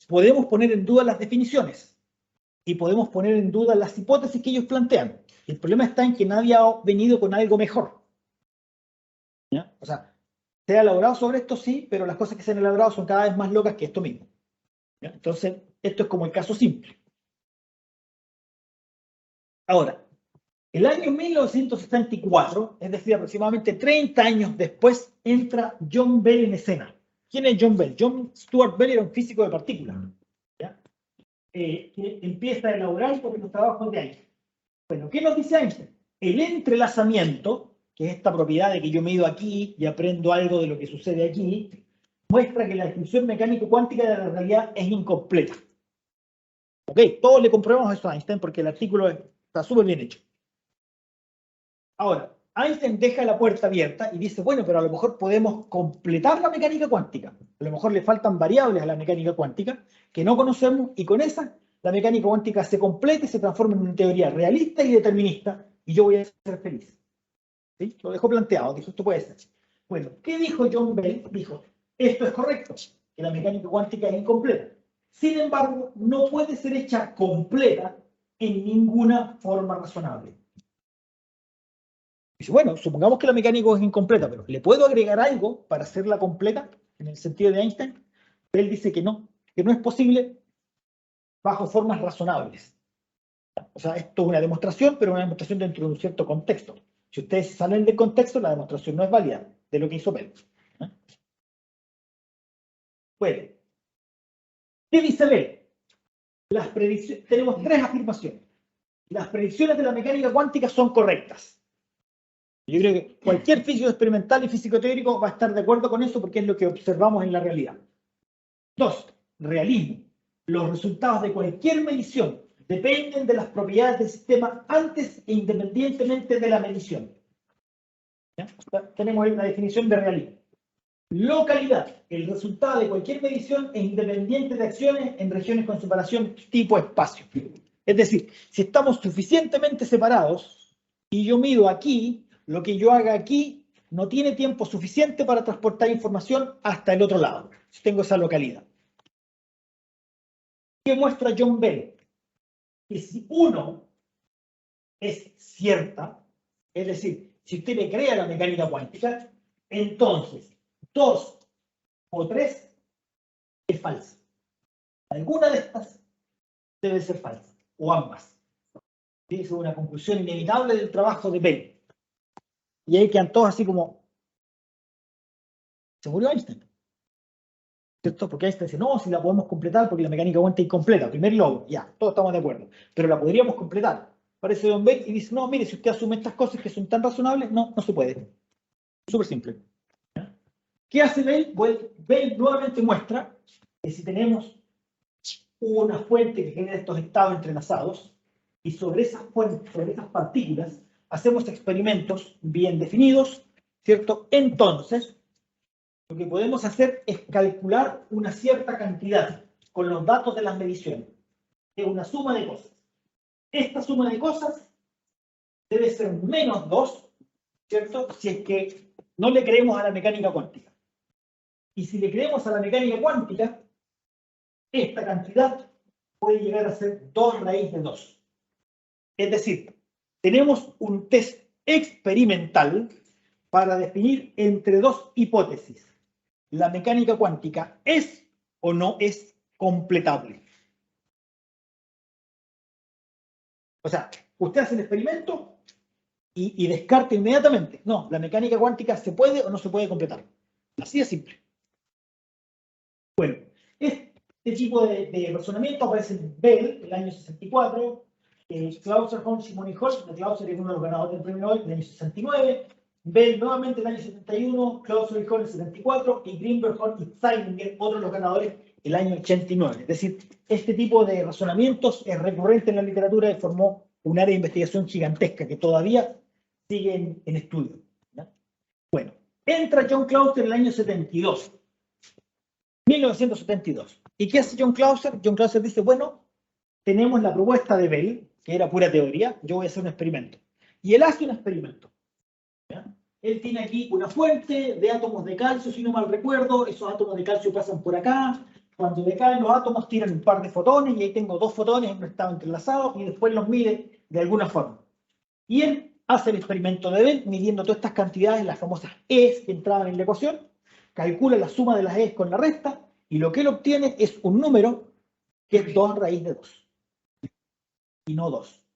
podemos poner en duda las definiciones y podemos poner en duda las hipótesis que ellos plantean. El problema está en que nadie ha venido con algo mejor. ¿Ya? O sea, se ha elaborado sobre esto, sí, pero las cosas que se han elaborado son cada vez más locas que esto mismo. ¿Ya? Entonces, esto es como el caso simple. Ahora, el año 1974, es decir, aproximadamente 30 años después, entra John Bell en escena. ¿Quién es John Bell? John Stuart Bell era un físico de partículas, ¿ya? Que empieza a elaborar sobre los trabajos de Einstein. Bueno, ¿qué nos dice Einstein? El entrelazamiento, que es esta propiedad de que yo mido aquí y aprendo algo de lo que sucede aquí, muestra que la descripción mecánico-cuántica de la realidad es incompleta. ¿Ok? Todos le comprobamos eso a Einstein porque el artículo está súper bien hecho. Ahora, Einstein deja la puerta abierta y dice, bueno, pero a lo mejor podemos completar la mecánica cuántica. A lo mejor le faltan variables a la mecánica cuántica que no conocemos y con esa la mecánica cuántica se completa y se transforma en una teoría realista y determinista y yo voy a ser feliz. ¿Sí? Lo dejó planteado, dijo, esto puede ser. Bueno, ¿qué dijo John Bell? Dijo, esto es correcto, que la mecánica cuántica es incompleta. Sin embargo, no puede ser hecha completa en ninguna forma razonable. Dice, bueno, supongamos que la mecánica es incompleta, pero ¿le puedo agregar algo para hacerla completa en el sentido de Einstein? Él dice que no es posible bajo formas razonables. O sea, esto es una demostración, pero una demostración dentro de un cierto contexto. Si ustedes salen del contexto, la demostración no es válida de lo que hizo Bell. Bueno, ¿qué dice Bell? Las predicciones, tenemos tres afirmaciones. Las predicciones de la mecánica cuántica son correctas. Yo creo que cualquier físico experimental y físico teórico va a estar de acuerdo con eso porque es lo que observamos en la realidad. 2. Realismo. Los resultados de cualquier medición dependen de las propiedades del sistema antes e independientemente de la medición. ¿Ya? Tenemos ahí una definición de realismo. Localidad. El resultado de cualquier medición es independiente de acciones en regiones con separación tipo espacio. Es decir, si estamos suficientemente separados y yo mido aquí, lo que yo haga aquí no tiene tiempo suficiente para transportar información hasta el otro lado. Si tengo esa localidad. ¿Qué muestra John Bell? Que si uno es cierta, es decir, si usted le crea la mecánica cuántica, entonces 2 o 3 es falsa. Alguna de estas debe ser falsa, o ambas. ¿Sí? Es una conclusión inevitable del trabajo de Bell. Y ahí quedan todos así como, se murió Einstein. ¿Cierto? Porque Einstein dice, no, si la podemos completar porque la mecánica cuántica es incompleta. Primer logro, ya, todos estamos de acuerdo. Pero la podríamos completar. Aparece John Bell y dice, no, mire, si usted asume estas cosas que son tan razonables, no se puede. Súper simple. ¿Ya? ¿Qué hace Bell? Bell nuevamente muestra que si tenemos una fuente que genera estos estados entrelazados y sobre esas fuentes, sobre esas partículas, hacemos experimentos bien definidos, ¿cierto? Entonces, lo que podemos hacer es calcular una cierta cantidad con los datos de las mediciones. Es una suma de cosas. Esta suma de cosas debe ser menos 2, ¿cierto? Si es que no le creemos a la mecánica cuántica. Y si le creemos a la mecánica cuántica, esta cantidad puede llegar a ser 2 raíz de 2. Es decir, tenemos un test experimental para definir entre dos hipótesis. ¿La mecánica cuántica es o no es completable? O sea, usted hace el experimento y descarta inmediatamente. No, la mecánica cuántica se puede o no se puede completar. Así de simple. Bueno, este tipo de razonamiento aparece en Bell, el año 64, Clauser, Holmes y Moni Holmes. Clauser es uno de los ganadores del premio Nobel del año 69. Bell nuevamente el año 71, Clauser y Holmes el 74, y Greenberg, Holmes y Zeilinger, otros de los ganadores, el año 89. Es decir, este tipo de razonamientos es recurrente en la literatura y formó un área de investigación gigantesca que todavía sigue en estudio. ¿Ya? Bueno, entra John Clauser en el año 72. 1972. ¿Y qué hace John Clauser? John Clauser dice, bueno, tenemos la propuesta de Bell, que era pura teoría, yo voy a hacer un experimento. Y él hace un experimento. ¿Ya? él tiene aquí una fuente de átomos de calcio, si no mal recuerdo, esos átomos de calcio pasan por acá, cuando decaen los átomos tiran un par de fotones, y ahí tengo dos fotones en un estado entrelazado, y después los mide de alguna forma. Y él hace el experimento de Bell, midiendo todas estas cantidades, las famosas E's que entraban en la ecuación, calcula la suma de las E's con la resta, y lo que él obtiene es un número que es 2 raíz de 2, y no 2.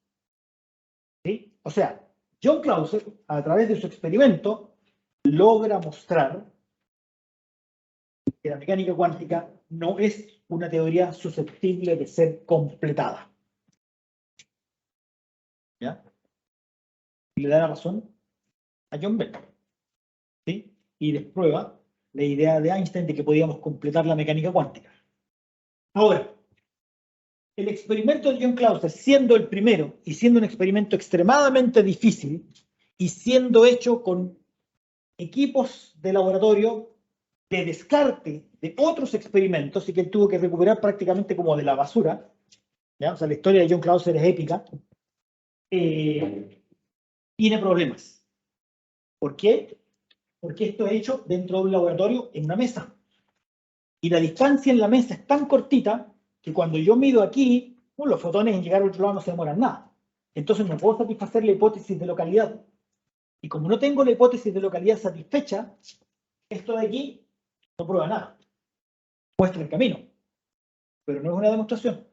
¿Sí? O sea, John Clauser, a través de su experimento, logra mostrar que la mecánica cuántica no es una teoría susceptible de ser completada. ¿Ya? Y le da la razón a John Bell. ¿Sí? Y desprueba la idea de Einstein de que podíamos completar la mecánica cuántica. Ahora, el experimento de John Clauser, siendo el primero y siendo un experimento extremadamente difícil y siendo hecho con equipos de laboratorio de descarte de otros experimentos y que él tuvo que recuperar prácticamente como de la basura, ¿ya? O sea, la historia de John Clauser es épica, tiene problemas. ¿Por qué? Porque esto es hecho dentro de un laboratorio en una mesa. Y la distancia en la mesa es tan cortita que cuando yo mido aquí, los fotones en llegar al otro lado no se demoran nada. Entonces no puedo satisfacer la hipótesis de localidad. Y como no tengo la hipótesis de localidad satisfecha, esto de aquí no prueba nada. Muestra el camino, pero no es una demostración.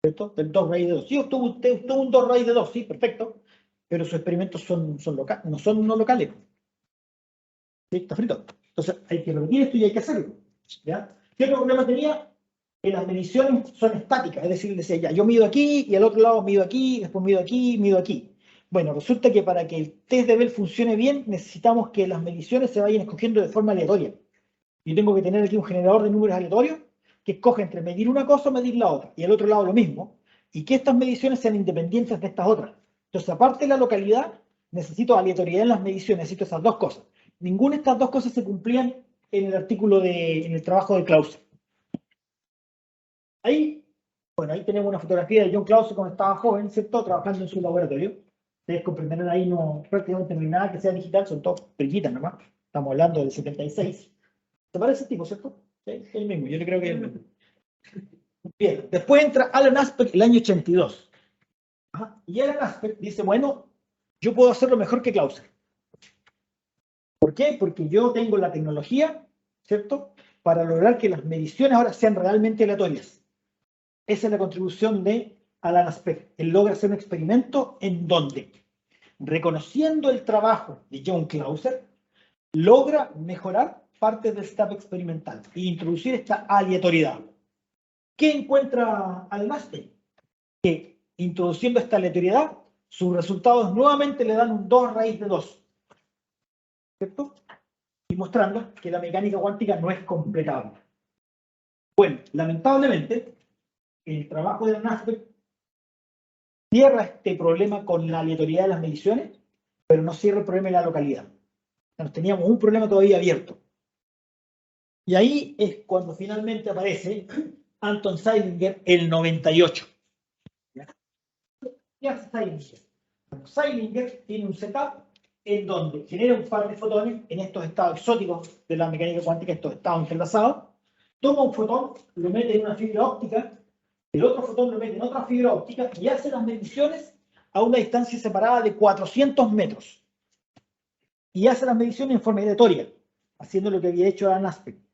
¿Cierto? Del 2 raíz de 2. Sí, obtuvo un 2 raíz de 2, sí, perfecto. Pero sus experimentos no son no locales. ¿Sí? Está frito. Entonces hay que repetir esto y hay que hacerlo. ¿Ya? ¿Qué otro problema tenía? Que las mediciones son estáticas. Es decir, decía, ya, yo mido aquí y al otro lado mido aquí, después mido aquí, mido aquí. Bueno, resulta que para que el test de Bell funcione bien, necesitamos que las mediciones se vayan escogiendo de forma aleatoria. Yo tengo que tener aquí un generador de números aleatorios que escoge entre medir una cosa o medir la otra, y al otro lado lo mismo, y que estas mediciones sean independientes de estas otras. Entonces, aparte de la localidad, necesito aleatoriedad en las mediciones, necesito esas dos cosas. Ninguna de estas dos cosas se cumplían en el artículo en el trabajo de Clauser. Ahí tenemos una fotografía de John Clauser cuando estaba joven, ¿cierto? Trabajando en su laboratorio. Ustedes comprenderán ahí, prácticamente no hay nada que sea digital, son todas brillitas nomás. Estamos hablando del 76. ¿Te parece el tipo, cierto? Sí, el mismo, yo creo que es el mismo. Bien, después entra Alan Aspect el año 82. Ajá. Y Alan Aspect dice, bueno, yo puedo hacerlo mejor que Clauser. ¿Por qué? Porque yo tengo la tecnología, ¿cierto? Para lograr que las mediciones ahora sean realmente aleatorias. Esa es la contribución de Alan Aspect. Él logra hacer un experimento en donde, reconociendo el trabajo de John Clauser, logra mejorar parte del setup experimental e introducir esta aleatoriedad. ¿Qué encuentra Alan Aspect? Que introduciendo esta aleatoriedad, sus resultados nuevamente le dan un 2 raíz de 2. ¿Cierto? Y mostrando que la mecánica cuántica no es completable. Bueno, lamentablemente, el trabajo de Alan Aspect cierra este problema con la aleatoriedad de las mediciones, pero no cierra el problema de la localidad. Entonces, teníamos un problema todavía abierto. Y ahí es cuando finalmente aparece Anton Zeilinger el 98. ¿Qué hace Zeilinger? Zeilinger tiene un setup en donde genera un par de fotones en estos estados exóticos de la mecánica cuántica, estos estados entrelazados, toma un fotón, lo mete en una fibra óptica, el otro fotón lo mete en otra fibra óptica y hace las mediciones a una distancia separada de 400 metros. Y hace las mediciones en forma aleatoria, haciendo lo que había hecho Alan Aspect.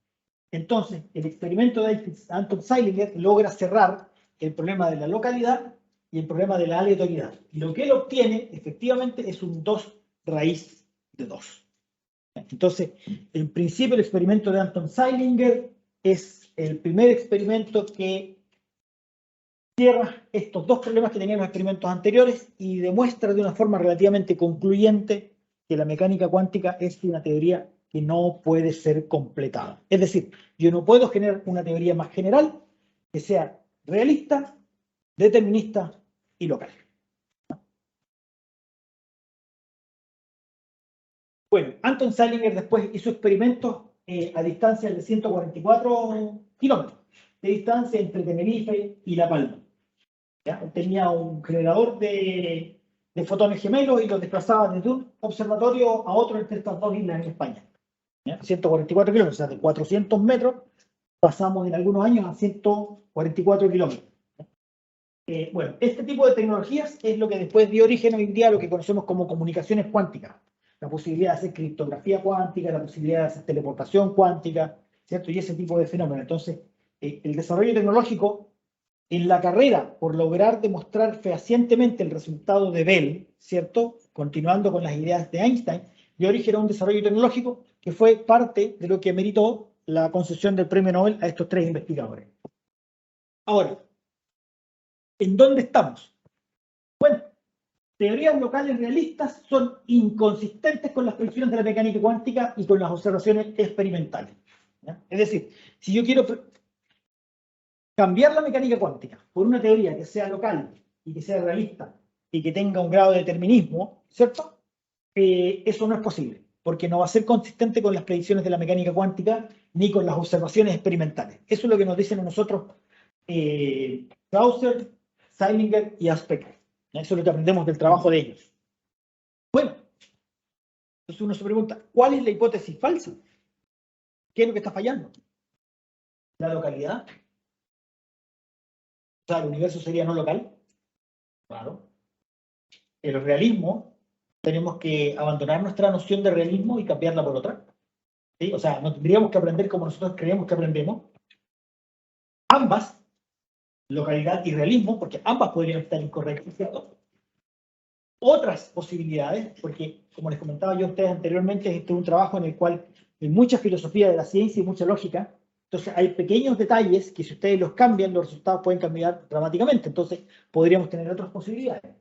Entonces, el experimento de Anton Zeilinger logra cerrar el problema de la localidad y el problema de la aleatoriedad. Y lo que él obtiene, efectivamente, es un 2 raíz de 2. Entonces, en principio, el experimento de Anton Zeilinger es el primer experimento que cierra estos dos problemas que tenían los experimentos anteriores y demuestra de una forma relativamente concluyente que la mecánica cuántica es una teoría que no puede ser completada. Es decir, yo no puedo generar una teoría más general que sea realista, determinista y local. Bueno, Anton Zeilinger después hizo experimentos a distancias de 144 kilómetros de distancia entre Tenerife y La Palma. ¿Ya? Tenía un generador de de fotones gemelos y los desplazaba desde un observatorio a otro entre estas dos islas en España. ¿Ya? 144 kilómetros, o sea, de 400 metros pasamos en algunos años a 144 kilómetros. Bueno, este tipo de tecnologías es lo que después dio origen hoy en día a lo que conocemos como comunicaciones cuánticas. La posibilidad de hacer criptografía cuántica, la posibilidad de hacer teleportación cuántica, ¿cierto? Y ese tipo de fenómenos. Entonces, el desarrollo tecnológico en la carrera, por lograr demostrar fehacientemente el resultado de Bell, ¿cierto? Continuando con las ideas de Einstein, dio origen a un desarrollo tecnológico que fue parte de lo que meritó la concesión del premio Nobel a estos tres investigadores. Ahora, ¿en dónde estamos? Bueno, teorías locales realistas son inconsistentes con las predicciones de la mecánica cuántica y con las observaciones experimentales. ¿Ya? Es decir, si yo quiero cambiar la mecánica cuántica por una teoría que sea local y que sea realista y que tenga un grado de determinismo, ¿cierto? Eso no es posible, porque no va a ser consistente con las predicciones de la mecánica cuántica ni con las observaciones experimentales. Eso es lo que nos dicen a nosotros Clauser, Zeilinger y Aspect. Eso es lo que aprendemos del trabajo de ellos. Bueno, entonces uno se pregunta, ¿cuál es la hipótesis falsa? ¿Qué es lo que está fallando? ¿La localidad? O sea, ¿el universo sería no local? Claro. El realismo, tenemos que abandonar nuestra noción de realismo y cambiarla por otra. ¿Sí? O sea, no tendríamos que aprender como nosotros creemos que aprendemos. Ambas, localidad y realismo, porque ambas podrían estar incorrectas, ¿cierto? Otras posibilidades, porque como les comentaba yo a ustedes anteriormente, este es un trabajo en el cual hay mucha filosofía de la ciencia y mucha lógica. Entonces hay pequeños detalles que si ustedes los cambian, los resultados pueden cambiar dramáticamente. Entonces podríamos tener otras posibilidades.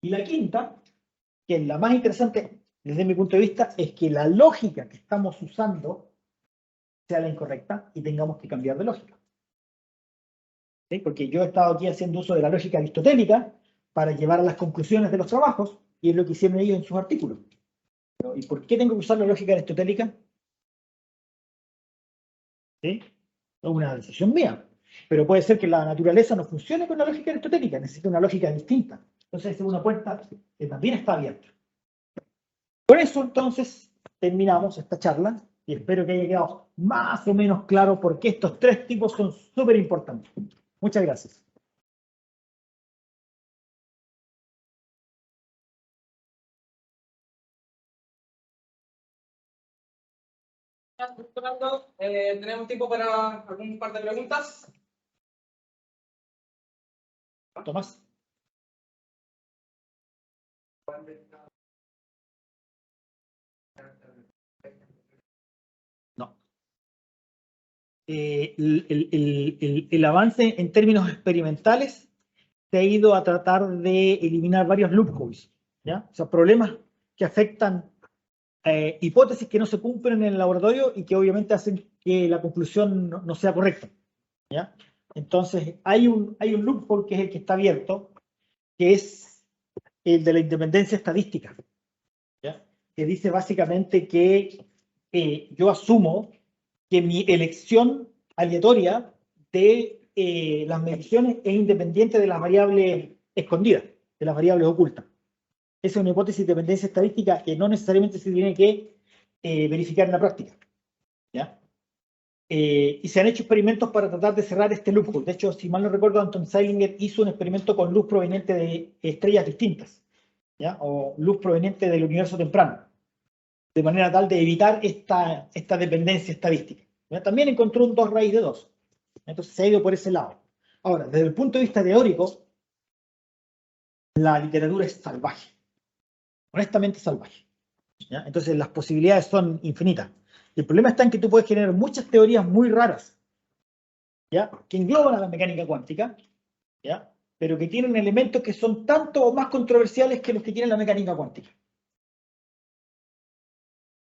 Y la quinta, que es la más interesante desde mi punto de vista, es que la lógica que estamos usando sea la incorrecta y tengamos que cambiar de lógica. ¿Sí? Porque yo he estado aquí haciendo uso de la lógica aristotélica para llevar a las conclusiones de los trabajos, y es lo que hicieron ellos en sus artículos. ¿Y por qué tengo que usar la lógica aristotélica? ¿Sí? Es una decisión mía. Pero puede ser que la naturaleza no funcione con la lógica aristotélica, necesita una lógica distinta. Entonces es una puerta que también está abierta. Por eso entonces terminamos esta charla y espero que haya quedado más o menos claro por qué estos tres tipos son súper importantes. Muchas gracias. Fernando, tenemos tiempo para algún par de preguntas. Tomás. No. El avance en términos experimentales se ha ido a tratar de eliminar varios loopholes, ¿ya? O sea, problemas que afectan hipótesis que no se cumplen en el laboratorio y que obviamente hacen que la conclusión no sea correcta, ¿ya? Entonces, hay un loophole que es el que está abierto, que es el de la independencia estadística, ¿ya? Que dice básicamente que yo asumo que mi elección aleatoria de las mediciones es independiente de las variables escondidas, de las variables ocultas. Esa es una hipótesis de dependencia estadística que no necesariamente se tiene que verificar en la práctica, ¿ya? Y se han hecho experimentos para tratar de cerrar este loophole. De hecho, si mal no recuerdo, Anton Zeilinger hizo un experimento con luz proveniente de estrellas distintas, ¿ya? O luz proveniente del universo temprano, de manera tal de evitar esta dependencia estadística, ¿ya? También encontró un 2 raíz de 2. Entonces se ha ido por ese lado. Ahora, desde el punto de vista teórico, la literatura es salvaje, honestamente salvaje, ¿ya? Entonces las posibilidades son infinitas. El problema está en que tú puedes generar muchas teorías muy raras, ¿ya? Que engloban a la mecánica cuántica, ¿ya? Pero que tienen elementos que son tanto o más controversiales que los que tiene la mecánica cuántica.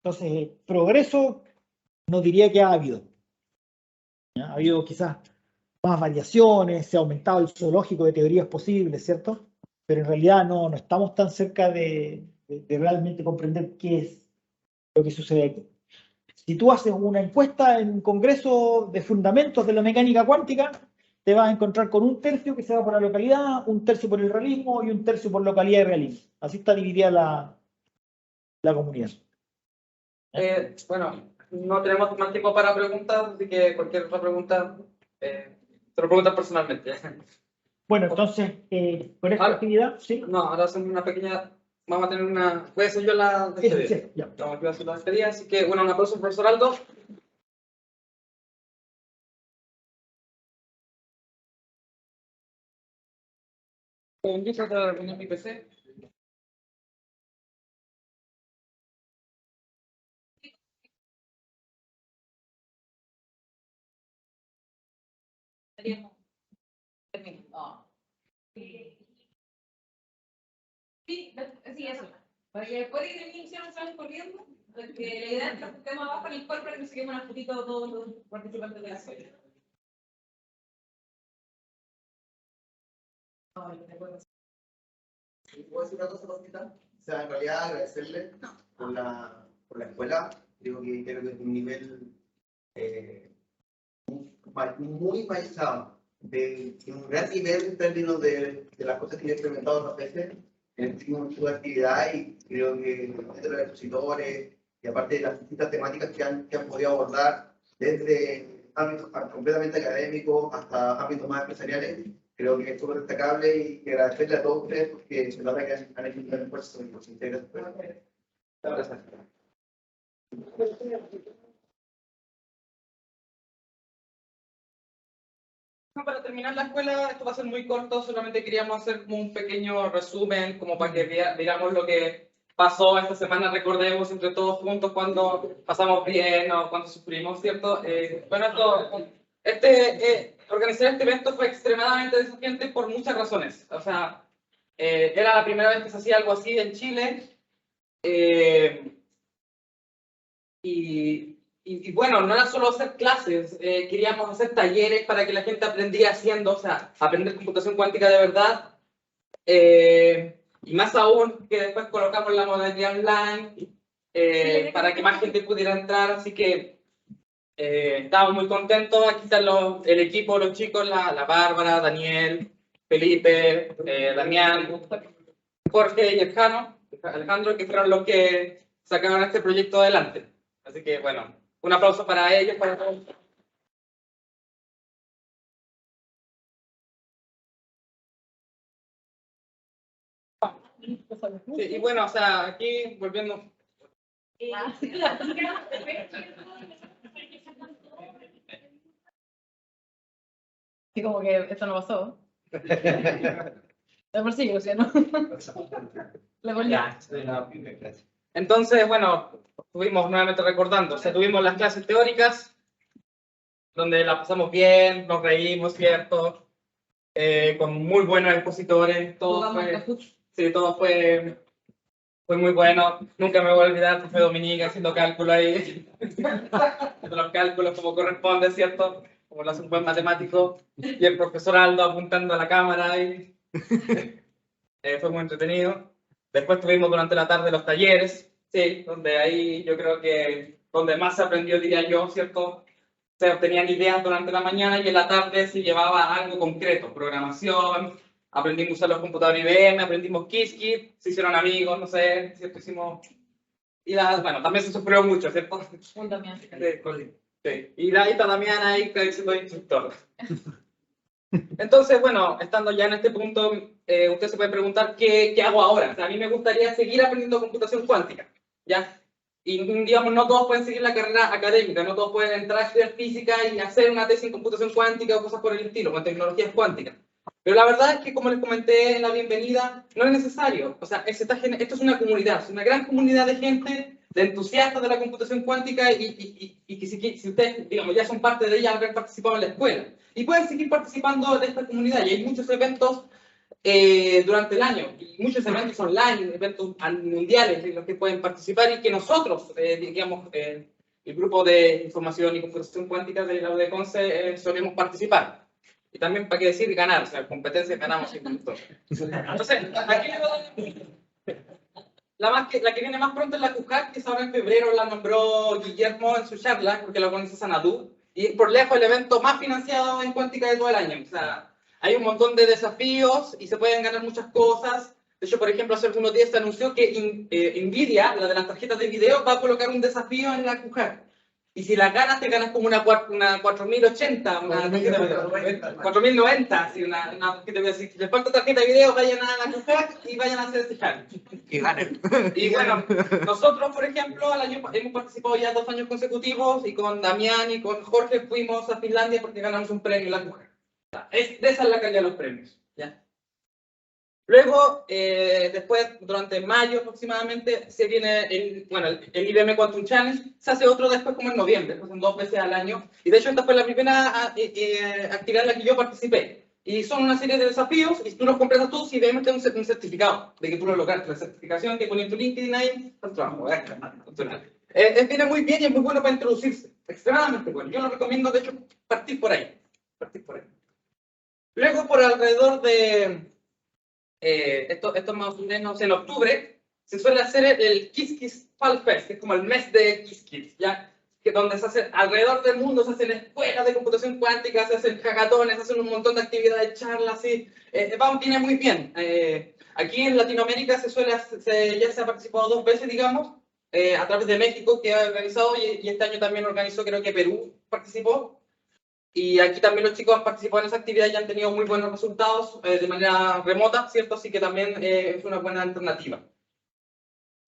Entonces, progreso no diría que ha habido, ¿ya? Ha habido quizás más variaciones, se ha aumentado el zoológico de teorías posibles, ¿cierto? Pero en realidad no estamos tan cerca de realmente comprender qué es lo que sucede aquí. Si tú haces una encuesta en un congreso de fundamentos de la mecánica cuántica te vas a encontrar con un tercio que se va por la localidad, un tercio por el realismo y un tercio por localidad y realismo. Así está dividida la comunidad. Bueno, no tenemos más tiempo para preguntas, así que cualquier otra pregunta, te lo preguntas personalmente. Bueno, entonces, con esta Ahora- actividad, ¿sí? No, ahora hacemos una pequeña, vamos a tener una, voy a hacer yo la Sí, despedida. sí, ya. Vamos a hacer la despedida, así que bueno, un aplauso al profesor Aldo. Un segundito, te voy a poner mi PC. Sí, sí, eso. Porque después de que el inicio nos salen corriendo, porque la idea es que nos juntemos abajo en el call para que nos saquemos una fotito de todos los participantes de la serie. ¿Puedo decir una cosa, Rosita? O sea, en realidad agradecerle por la escuela. Creo que es un nivel muy maestro, de un gran nivel en términos de las cosas que yo he experimentado otras veces en su actividad, y creo que de los expositores y aparte de las distintas temáticas que han podido abordar desde ámbitos completamente académicos hasta ámbitos más empresariales, creo que es súper destacable, y agradecerle a todos ustedes porque se nota que han hecho un gran esfuerzo y por su interés. Gracias. Para terminar la escuela, esto va a ser muy corto, solamente queríamos hacer como un pequeño resumen, como para que veamos lo que pasó esta semana, recordemos entre todos juntos cuando pasamos bien o cuando sufrimos, ¿cierto? Organizar este evento fue extremadamente desafiante por muchas razones. O sea, era la primera vez que se hacía algo así en Chile. Y bueno, no era solo hacer clases, queríamos hacer talleres para que la gente aprendiera haciendo, o sea, aprender computación cuántica de verdad. Y más aún, que después colocamos la modalidad online para que más gente pudiera entrar. Así que estamos muy contentos. Aquí están el equipo, los chicos, la Bárbara, Daniel, Felipe, Damián, Jorge y Alejandro, que fueron los que sacaron este proyecto adelante. Así que, bueno, un aplauso para ellos, para todos. Sí, y bueno, o sea, aquí volviendo. Sí, como que esto no pasó. De por sí, o sea, ¿no? Le volví. Entonces, bueno, estuvimos nuevamente recordando, o sea, tuvimos las clases teóricas, donde la pasamos bien, nos reímos, ¿cierto? Con muy buenos expositores, todo fue muy bueno. Nunca me voy a olvidar, fue Dominica haciendo cálculo ahí, haciendo los cálculos como corresponde, ¿cierto? Como lo hace un buen matemático, y el profesor Aldo apuntando a la cámara ahí. Fue muy entretenido. Después tuvimos durante la tarde los talleres, sí, donde ahí yo creo que donde más se aprendió, diría yo, ¿cierto? Se obtenían ideas durante la mañana y en la tarde se llevaba algo concreto, programación, aprendimos a usar los computadores IBM, aprendimos Qiskit, se hicieron amigos, no sé, ¿cierto? Hicimos... bueno, también se sufrió mucho, ¿cierto? Un Damián. Sí. Y ahí está Damián ahí siendo instructor. Entonces, bueno, estando ya en este punto, usted se puede preguntar qué hago ahora. O sea, a mí me gustaría seguir aprendiendo computación cuántica, ¿ya? Y, digamos, no todos pueden seguir la carrera académica, no todos pueden entrar a estudiar física y hacer una tesis en computación cuántica o cosas por el estilo, con tecnologías cuánticas. Pero la verdad es que, como les comenté en la bienvenida, no es necesario. O sea, esto es una comunidad, es una gran comunidad de gente, de entusiastas de la computación cuántica y que si ustedes, digamos, ya son parte de ella, haber participado en la escuela. Y pueden seguir participando de esta comunidad. Y hay muchos eventos durante el año, y muchos eventos online, eventos mundiales en los que pueden participar y que nosotros, digamos, el grupo de información y computación cuántica de la UDECONCE solemos participar. Y también, para qué decir, ganar, o sea, competencia ganamos sin puntos. Entonces, aquí la que viene más pronto es la CUJAC, que ahora en febrero la nombró Guillermo en su charla, porque la organiza Sanadú. Y por lejos el evento más financiado en cuántica de todo el año. O sea, hay un montón de desafíos y se pueden ganar muchas cosas. De hecho, por ejemplo, hace algunos días se anunció que Nvidia, la de las tarjetas de video, va a colocar un desafío en la QHAC. Y si la ganas, te ganas como una 4080, una tarjeta de video. 4090, así, una tarjeta de video. Si les falta tarjeta de video, vayan a la QHAC y vayan a hacer ese challenge. Y ganen. Y bueno, nosotros, por ejemplo, hemos participado ya 2 años consecutivos y con Damián y con Jorge fuimos a Finlandia porque ganamos un premio en la QHAC. Esa es la calidad de los premios. ¿Ya? Luego, después, durante mayo aproximadamente, se viene el IBM Quantum Challenge. Se hace otro después como en noviembre, pues son 2 veces al año. Y de hecho esta fue la primera actividad en la que yo participé. Y son una serie de desafíos y tú los completas todos y IBM te da un certificado de que tú lo lograste. La certificación que pones en tu LinkedIn ahí, el trabajo. Viene muy bien y es muy bueno para introducirse. Extremadamente bueno. Yo lo recomiendo, de hecho, partir por ahí. Luego, por alrededor de... esto más o menos en octubre, se suele hacer el Kiss Fall Fest, que es como el mes de Kiss, ¿ya? Que donde se hace, alrededor del mundo se hacen escuelas de computación cuántica, se hacen hackatones, se hacen un montón de actividades, charlas, así. Viene muy bien. Aquí en Latinoamérica ya se ha participado 2 veces, digamos, a través de México, que ha organizado, y este año también organizó, creo que Perú participó. Y aquí también los chicos han participado en esa actividad y han tenido muy buenos resultados de manera remota, ¿cierto? Así que también es una buena alternativa.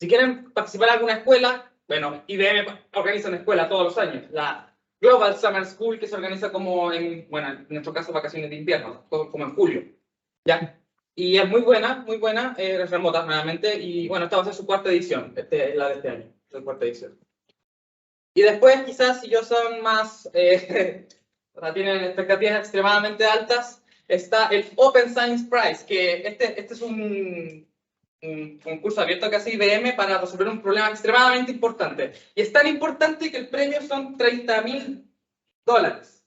Si quieren participar en alguna escuela, bueno, IBM organiza una escuela todos los años, la Global Summer School, que se organiza como en nuestro caso, vacaciones de invierno, como en julio, ¿ya? Y es muy buena, es remota nuevamente, y bueno, esta va a ser su 4ª edición, la de este año, la 4ª edición. Y después, quizás, si yo son más... tienen expectativas extremadamente altas, está el Open Science Prize, que este es un concurso abierto que hace IBM para resolver un problema extremadamente importante. Y es tan importante que el premio son $30.000.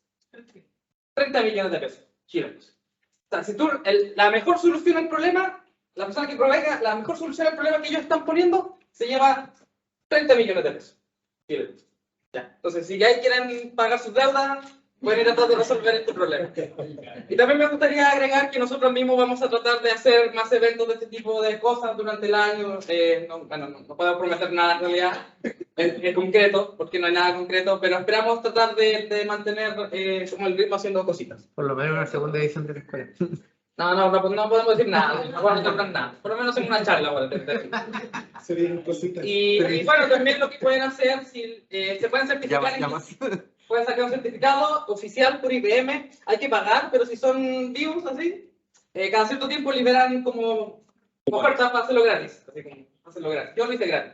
30 millones de pesos chilenos. O sea, si tú, la mejor solución al problema, la persona que provenga, la mejor solución al problema que ellos están poniendo, se lleva 30 millones de pesos chilenos. Ya. Entonces, si ya quieren pagar sus deudas, pueden ir a tratar de resolver este problema. Y también me gustaría agregar que nosotros mismos vamos a tratar de hacer más eventos de este tipo de cosas durante el año. No puedo prometer nada en realidad, en concreto, porque no hay nada concreto, pero esperamos tratar de mantener como el ritmo haciendo cositas. Por lo menos una 2ª edición de la escuela. No podemos decir nada, no podemos hablar nada. Por lo menos en una charla. Y bueno, también lo que pueden hacer, si se pueden certificar, pueden sacar un certificado oficial por IBM, hay que pagar, pero si son vivos así, cada cierto tiempo liberan como ofertas para hacerlo gratis. Así como hacerlo gratis. Yo lo hice gratis.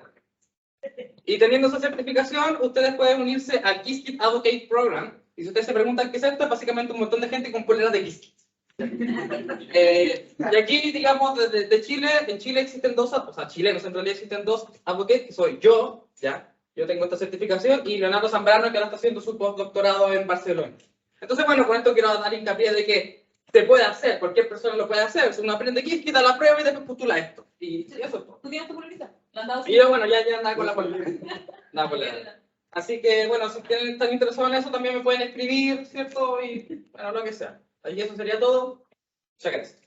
Y teniendo esa certificación, ustedes pueden unirse al Qiskit Advocate Program. Y si ustedes se preguntan qué es esto, es básicamente un montón de gente con poleras de Qiskit. Y aquí, digamos, de Chile, en Chile existen 2, o sea, chilenos en realidad existen 2 advocates, que soy yo, ¿ya? Yo tengo esta certificación, y Leonardo Zambrano, que ahora está haciendo su postdoctorado en Barcelona. Entonces, bueno, con esto quiero dar hincapié de que se puede hacer, cualquier persona lo puede hacer. Si uno aprende Qiskit, da la prueba y después postula esto. Y eso es todo. ¿Tú tienes tu polerita? ¿La han dado? Y yo, bueno, ya andaba con la polera. Así que, bueno, si están interesados en eso, también me pueden escribir, ¿cierto? Y, bueno, lo que sea. Ahí eso sería todo. Muchas gracias.